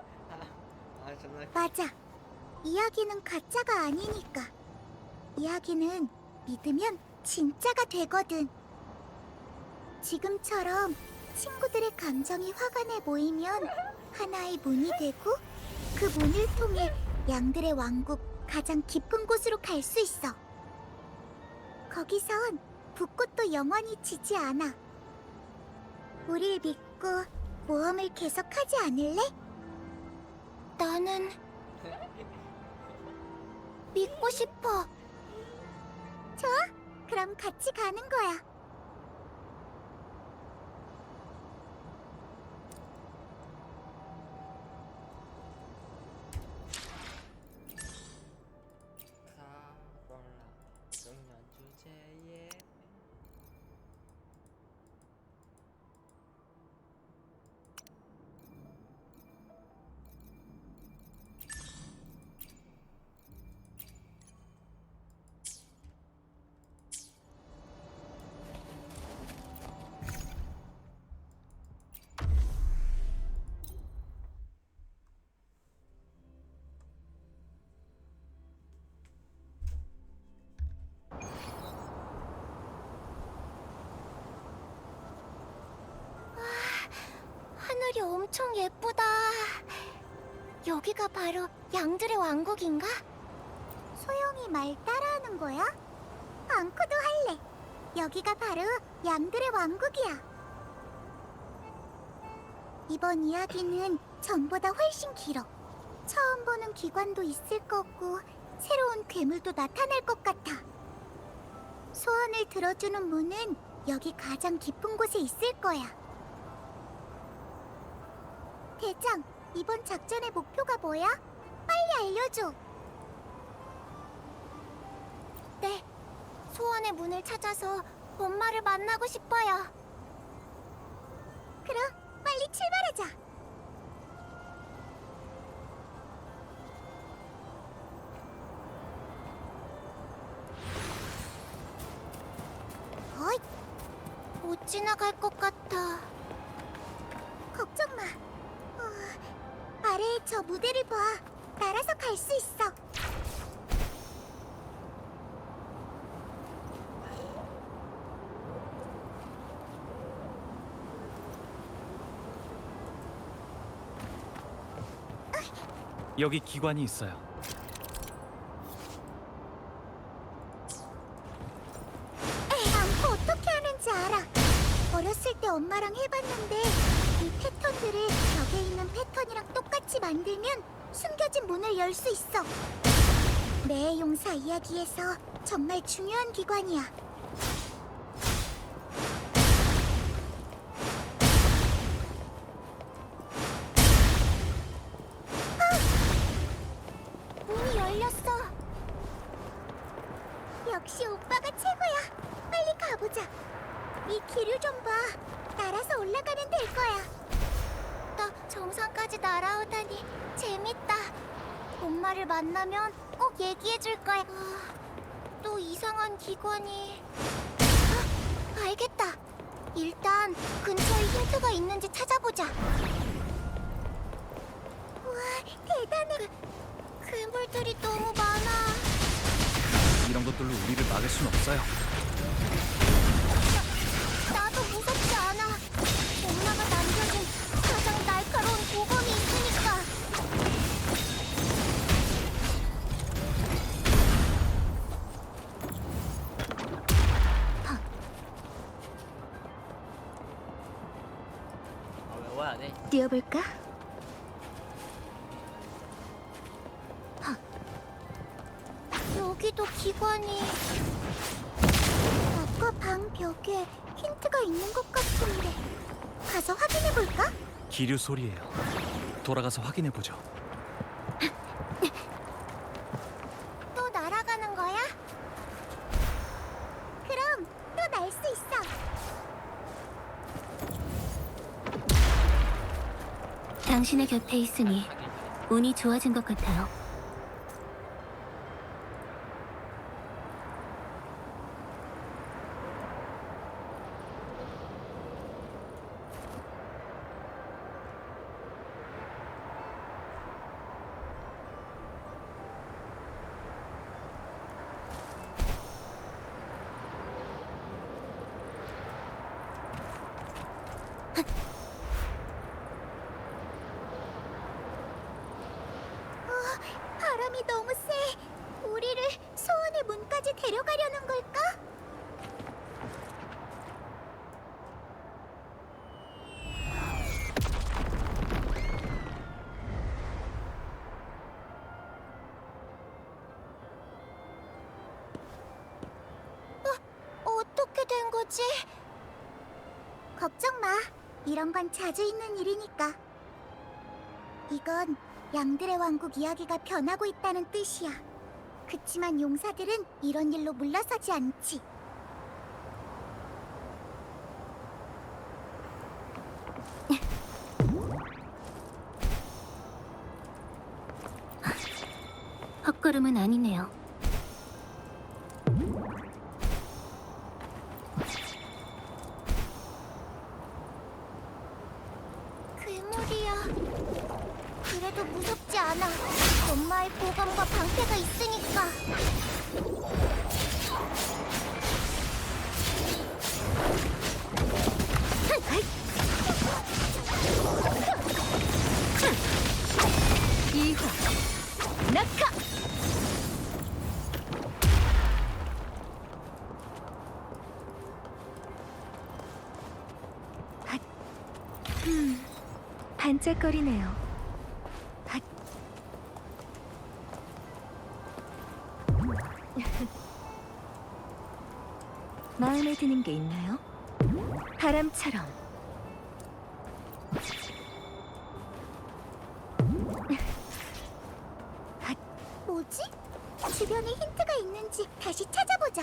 존나 맞아. 이야기는 가짜가 아니니까. 이야기는 믿으면 진짜가 되거든. 지금처럼 친구들의 감정이 화관에 모이면 하나의 문이 되고, 그 문을 통해 양들의 왕국 가장 깊은 곳으로 갈 수 있어. 거기선 붓꽃도 영원히 지지 않아. 우릴 믿고 모험을 계속하지 않을래? 나는 믿고 싶어. 좋아, 그럼 같이 가는 거야. 가볼라 정년 주제에 하늘이 엄청 예쁘다. 여기가 바로 양들의 왕국인가? 소영이 말 따라하는 거야? 앙코도 할래. 여기가 바로 양들의 왕국이야. 이번 이야기는 전보다 훨씬 길어. 처음 보는 기관도 있을 거고 새로운 괴물도 나타날 것 같아. 소원을 들어주는 문은 여기 가장 깊은 곳에 있을 거야. 대장, 이번 작전의 목표가 뭐야? 빨리 알려줘. 네, 소원의 문을 찾아서 엄마를 만나고 싶어요. 그럼 빨리 출발하자. 어이, 못 지나갈 것 같아. 걱정 마. 아래에 저 무대를 봐. 날아서 갈 수 있어. 여기 기관이 있어요. 앙코 어떻게 하는지 알아. 어렸을 때 엄마랑 해봤는데 이 패턴들을 벽에 있는 패턴이랑 똑같이 만들면 숨겨진 문을 열 수 있어. 내 용사 이야기에서 정말 중요한 기관이야. 문이 열렸어. 역시 오빠가 최고야. 빨리 가보자. 이 기류 좀 봐. 날아서 올라가면 될 거야. 나 정말 정상까지 날아오다니 재밌다. 엄마를 만나면 꼭 얘기해줄 거야. 또 이상한 기관이... 알겠다. 일단 근처에 힌트가 있는지 찾아보자. 우와, 대단해. 괴물들이 너무 많아. 이런 것들로 우리를 막을 순 없어요. 나도 무섭지 않아. 엄마가 남겨준 가장 날카로운 보검이 있으니까. 외워야 돼. 뛰어볼까? 여기도 기관이... 아까 방 벽에 힌트가 있는 것 같은데 가서 확인해볼까? 기류 소리예요. 돌아가서 확인해 보죠. 또 날아가는 거야? 그럼 또 날 수 있어. 당신의 곁에 있으니 운이 좋아진 것 같아요. 바람이 너무 세. 우리를 소원의 문까지 데려가려는 걸까? 어떻게 된 거지? 걱정 마. 이런 건 자주 있는 일이니까. 이건 양들의 왕국 이야기가 변하고 있다는 뜻이야. 그치만 용사들은 이런 일로 물러서지 않지. 헛걸음은 아니네요. 괴물이야. 그래도 무섭지 않아. 엄마의 보감과 방패가 있으니까. 이화 낙하. 반짝거리네요. 마음에 드는 게 있나요? 바람처럼. 뭐지? 주변에 힌트가 있는지 다시 찾아보자.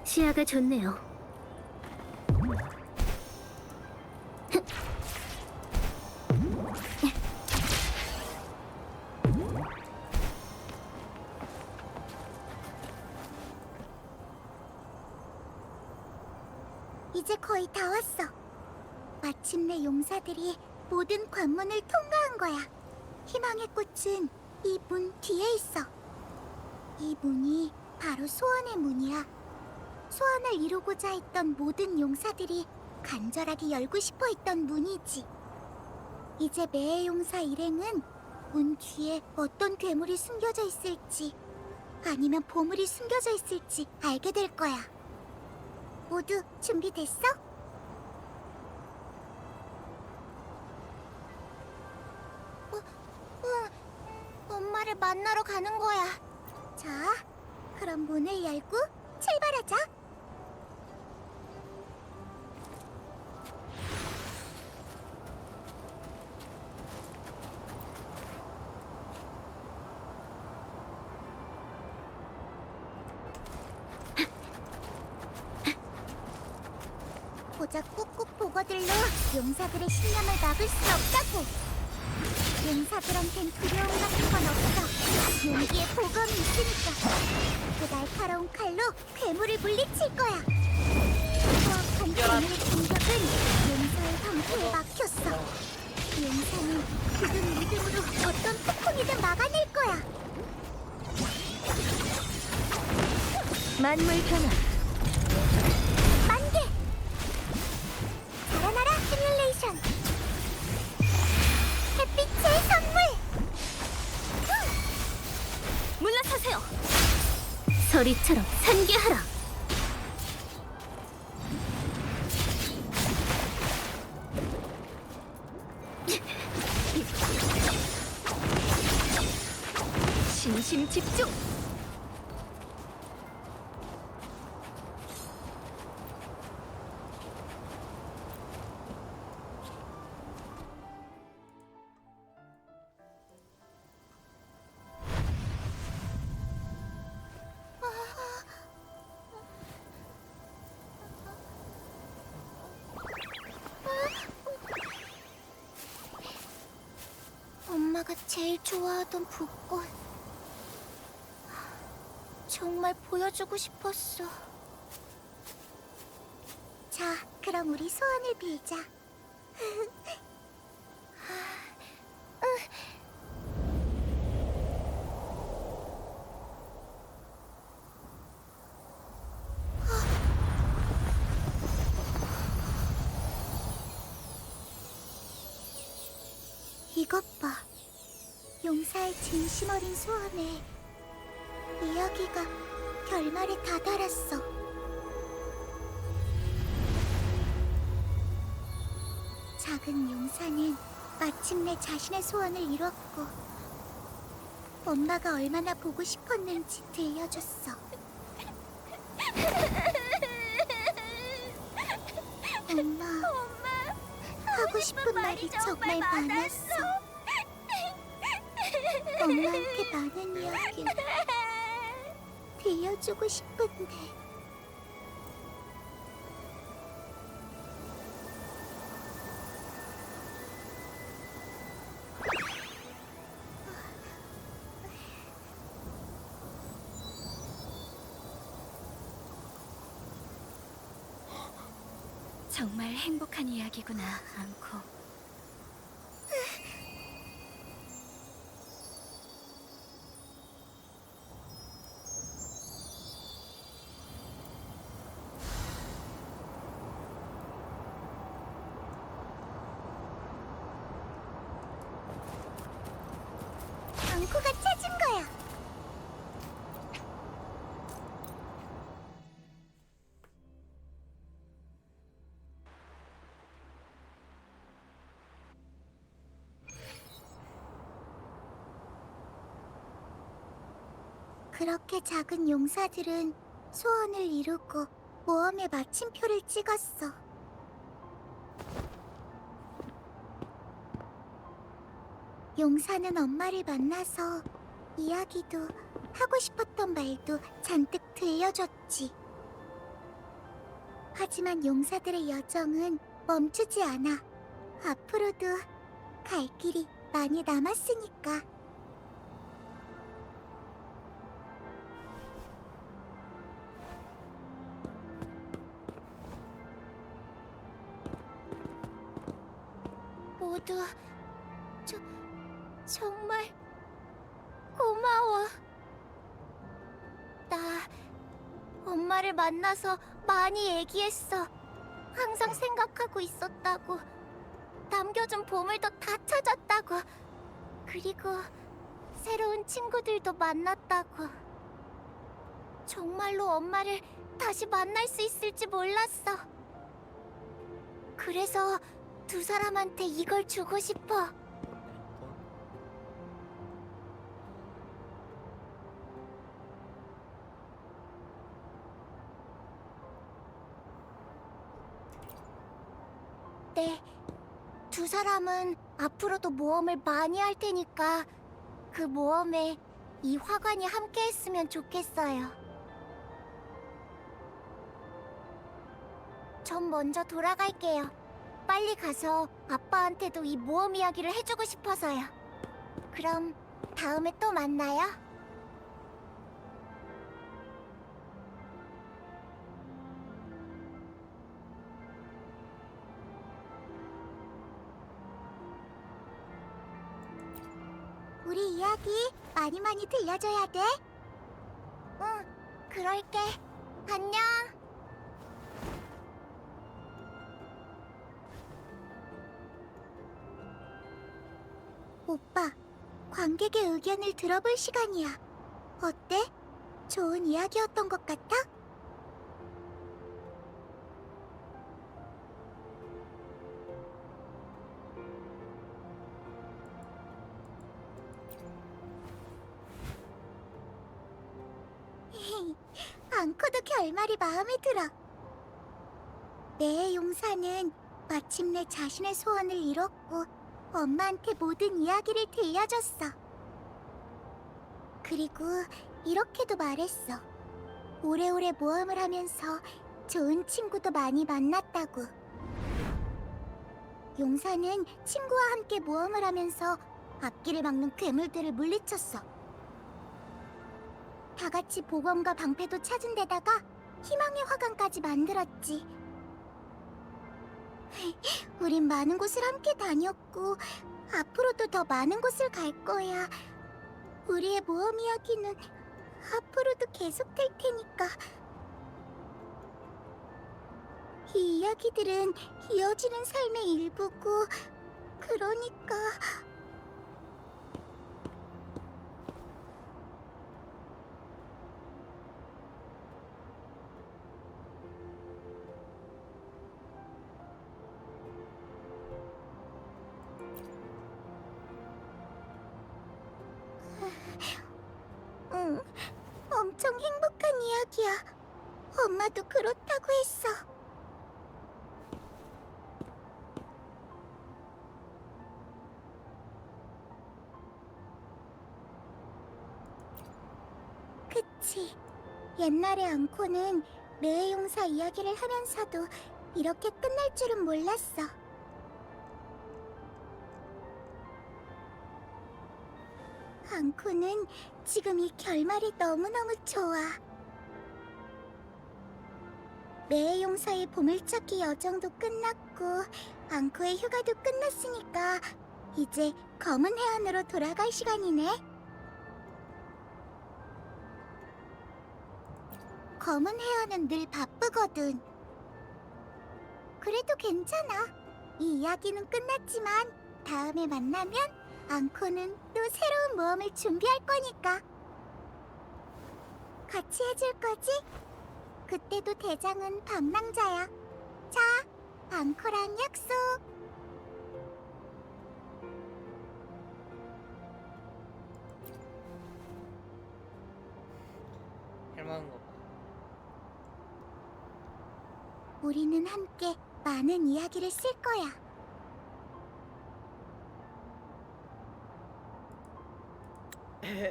시야가 좋네요. 이제 거의 다 왔어. 마침내 용사들이 모든 관문을 통과한 거야. 희망의 꽃은 이 문 뒤에 있어. 이 문이 바로 소원의 문이야. 소원을 이루고자 했던 모든 용사들이 간절하게 열고 싶어 했던 문이지. 이제 매의 용사 일행은 문 뒤에 어떤 괴물이 숨겨져 있을지 아니면 보물이 숨겨져 있을지 알게 될 거야. 모두 준비됐어? 응. 엄마를 만나러 가는 거야. 자, 그럼 문을 열고 출발하자. 여자 꾹꾹 보거들로 용사들의 신념을 막을 수 없다고. 용사들한텐 두려움 같은 건 없어. 용기에 보검이 있으니까. 그 날카로운 칼로 괴물을 물리칠 거야. 수악한 괴물의 공격은 용사의 방패에 막혔어. 용사는 그들 믿음으로 어떤 폭풍이든 막아낼 거야. 만물 변화 만개. 자라나라 시뮬레이션. 햇빛의 선물. 물러서세요. 서리처럼 산계하라. 신심 집중. 엄마가 제일 좋아하던 붓꽃. 정말 보여주고 싶었어. 자, 그럼 우리 소원을 빌자. 이것 봐. 용사의 진심 어린 소원에 이야기가 결말에 다다랐어. 작은 용사는 마침내 자신의 소원을 이뤘고 엄마가 얼마나 보고 싶었는지 들려줬어. 엄마, 하고 싶은 말이 정말 많았어. 엄마한테 많은 이야기 들려주고 싶은데. 정말 행복한 이야기구나, 앙코. 앙코가 찾은 거야. 그렇게 작은 용사들은 소원을 이루고 모험의 마침표를 찍었어. 용사는 엄마를 만나서 이야기도 하고 싶었던 말도 잔뜩 들려줬지. 하지만 용사들의 여정은 멈추지 않아. 앞으로도 갈 길이 많이 남았으니까. 모두 정말 고마워. 나 엄마를 만나서 많이 애기했어. 항상 생각하고 있었다고. 남겨준 보물도 다 찾았다고. 그리고 새로운 친구들도 만났다고. 정말로 엄마를 다시 만날 수 있을지 몰랐어. 그래서 두 사람한테 이걸 주고 싶어. 네, 두 사람은 앞으로도 모험을 많이 할 테니까 그 모험에 이 화관이 함께 했으면 좋겠어요. 전 먼저 돌아갈게요. 빨리 가서 아빠한테도 이 모험 이야기를 해주고 싶어서요. 그럼 다음에 또 만나요. 우리 이야기 많이 많이 들려줘야 돼. 응, 그럴게. 안녕. 오빠, 관객의 의견을 들어볼 시간이야. 어때? 좋은 이야기였던 것 같아? 앙코도 결말이 마음에 들어. 내 용사는 마침내 자신의 소원을 이뤘고 엄마한테 모든 이야기를 들려줬어. 그리고 이렇게도 말했어. 오래오래 모험을 하면서 좋은 친구도 많이 만났다고. 용사는 친구와 함께 모험을 하면서 앞길을 막는 괴물들을 물리쳤어. 다 같이 보검과 방패도 찾은 데다가 희망의 화관까지 만들었지. 우린 많은 곳을 함께 다녔고 앞으로도 더 많은 곳을 갈 거야. 우리의 모험 이야기는 앞으로도 계속될 테니까. 이 이야기들은 이어지는 삶의 일부고, 그러니까... 응, 엄청 행복한 이야기야. 엄마도 그렇다고 했어. 그치. 옛날에 앙코는 매의 용사 이야기를 하면서도 이렇게 끝날 줄은 몰랐어. 앙코는 지금 이 결말이 너무너무 좋아. 매의 용사의 보물찾기 여정도 끝났고 앙코의 휴가도 끝났으니까 이제 검은 해안으로 돌아갈 시간이네. 검은 해안은 늘 바쁘거든. 그래도 괜찮아. 이 이야기는 끝났지만 다음에 만나면 앙코는 또 새로운 모험을 준비할 거니까. 같이 해줄 거지? 그때도 대장은 밤낭자야. 자, 앙코랑 약속. 할만한 거 봐. 우리는 함께 많은 이야기를 쓸 거야.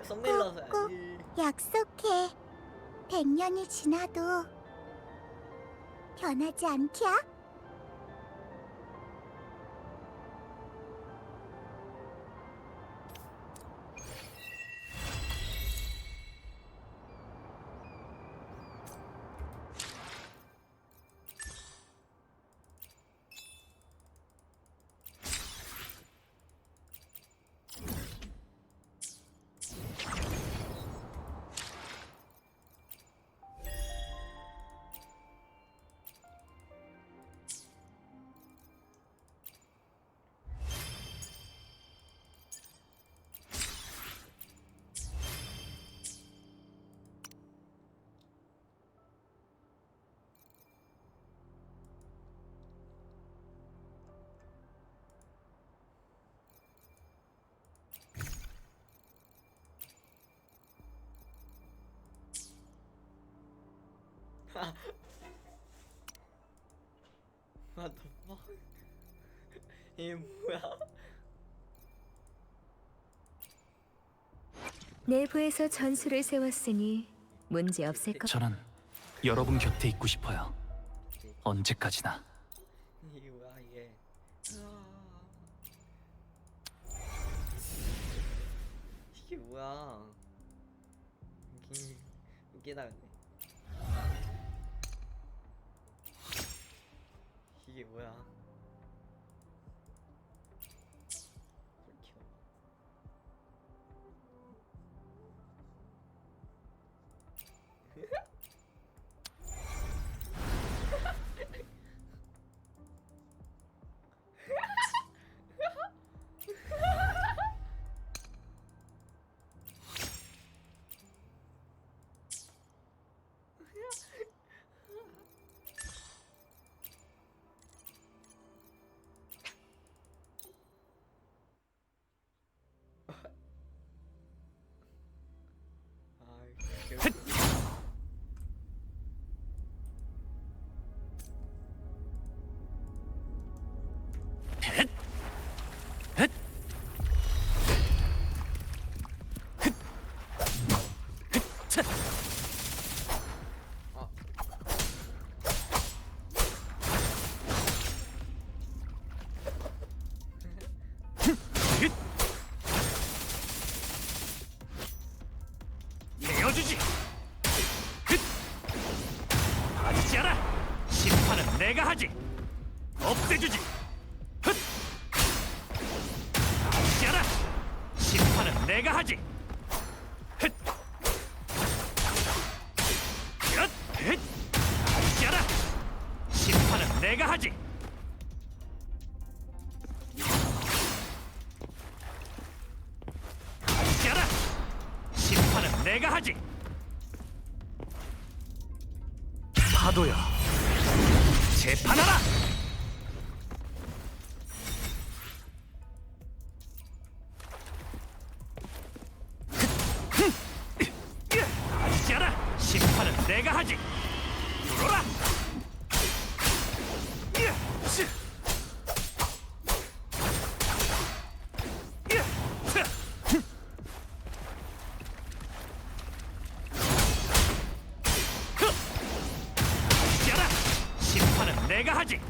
썸네일 넣어서 꼭 해야지. 약속해. 100년이 지나도 변하지 않기야? What the fuck? 이게 뭐야? 내부에서 전술을 세웠으니 문제 없을 것. 저는 여러분 곁에 있고 싶어요. 언제까지나. 이게 뭐야 이게. 이게 뭐야. 웃기다 근데. 이게 뭐야. 귀여워. 아이, 귀여워. 아. 내어주지. 받지 않아. 심판은 내가 하지. 없애주지. 받지 않아. 심판은 내가 하지. 받지 않아. 심판은 내가 하지. 받지 않아. 심판은 내가 하지. 파도야, 재판하라. 받지 않아. 심판은 내가 하지. 불어라. 받지 않아. 심판은 내가 하지.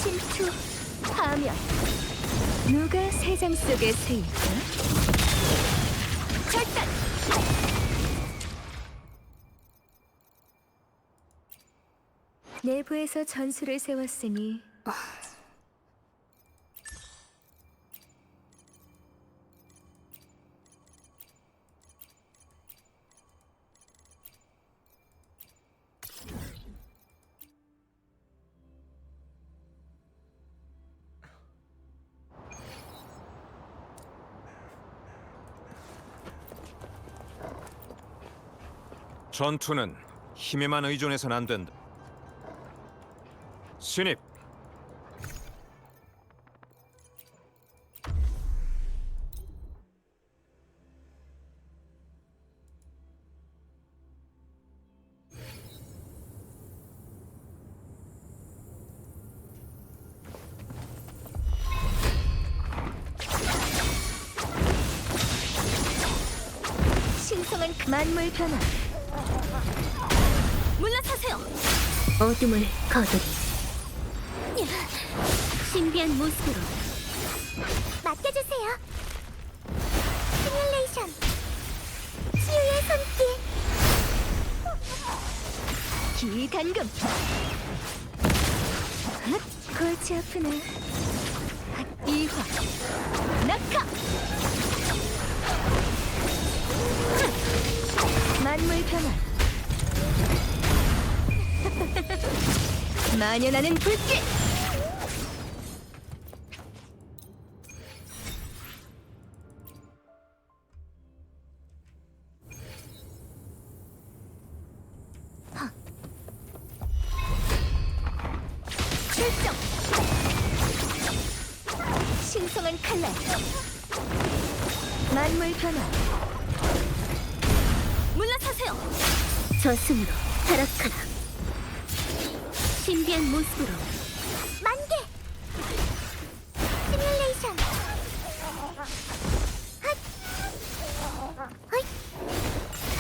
침투, 파멸. 누가 세상 속에 세일까? 절단! 내부에서 전술을 세웠으니 전투는 힘에만 의존해선 안 된다. 신입. 신성한 만물 변화. 물러서세요. 어둠을 거두리. 신비한 모습으로 맡겨주세요. 시뮬레이션. 치유의 손길. 기단금. 골치 아프네. 이화. 낙하. 만물 변화. 만연하는 불길. 출정. 신성한 칼날. 만물 변화. 물러서세요. 저승으로 타락하라. 신비한 모습으로 만개! 시뮬레이션!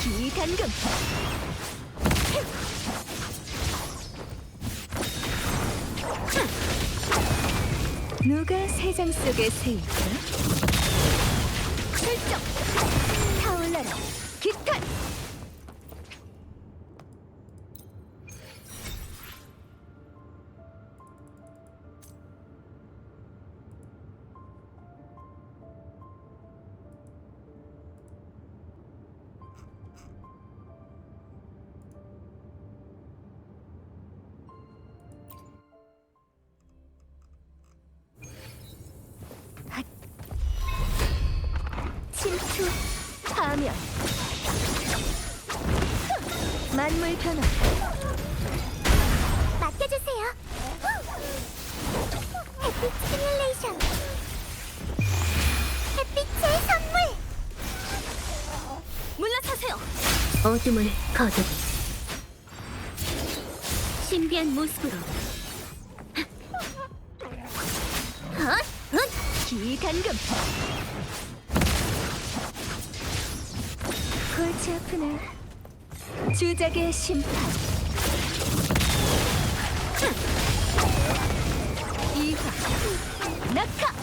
기단금. 누가 세장 속의 새일까? 출정! 타올라라! 기탄! 침투, 파면, 만물 변화, 맡겨주세요. 햇빛 시뮬레이션. 햇빛의 선물. 물러서세요. 어둠을 거두리 신비한 모습으로 기단금. 골치 아프네. 주작의 심판. 이화, 낙하.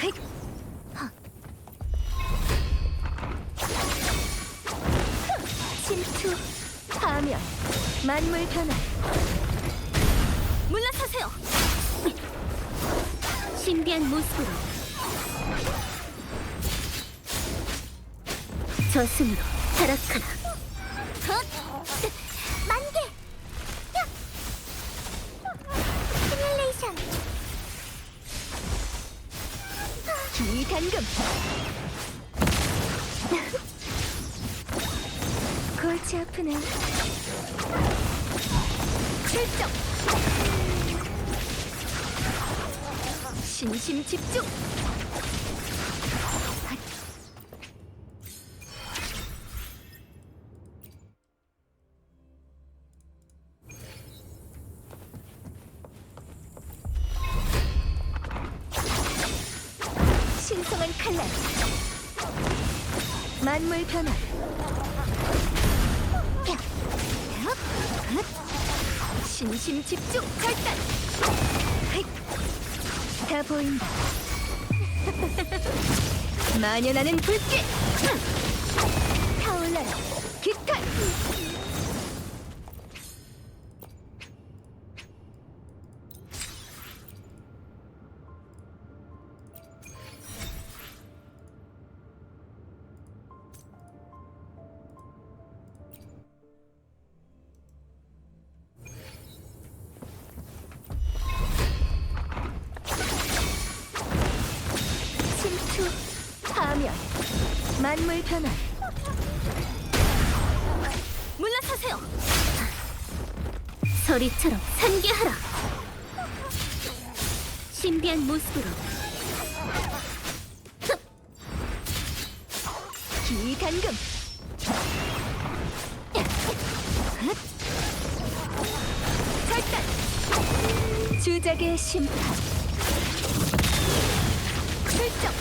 헷! 침투, 파면, 만물 변화. 물러서세요. 신비한 모습으로 저승으로 타락하라 만개. 시뮬레이션. 기단금. 골치 아프네. 출정. 신심 집중. 신성한 칼날. 만물 변화. 신심 집중. 절단. 헷. 다 보인다. 만연하는 불길. 타올라라. 기탄. 침투, 파면, 만물 변화. 물러서세요. 소리처럼 산계하라 신비한 모습으로 기단금. 절단. 주작의 심판. 출정.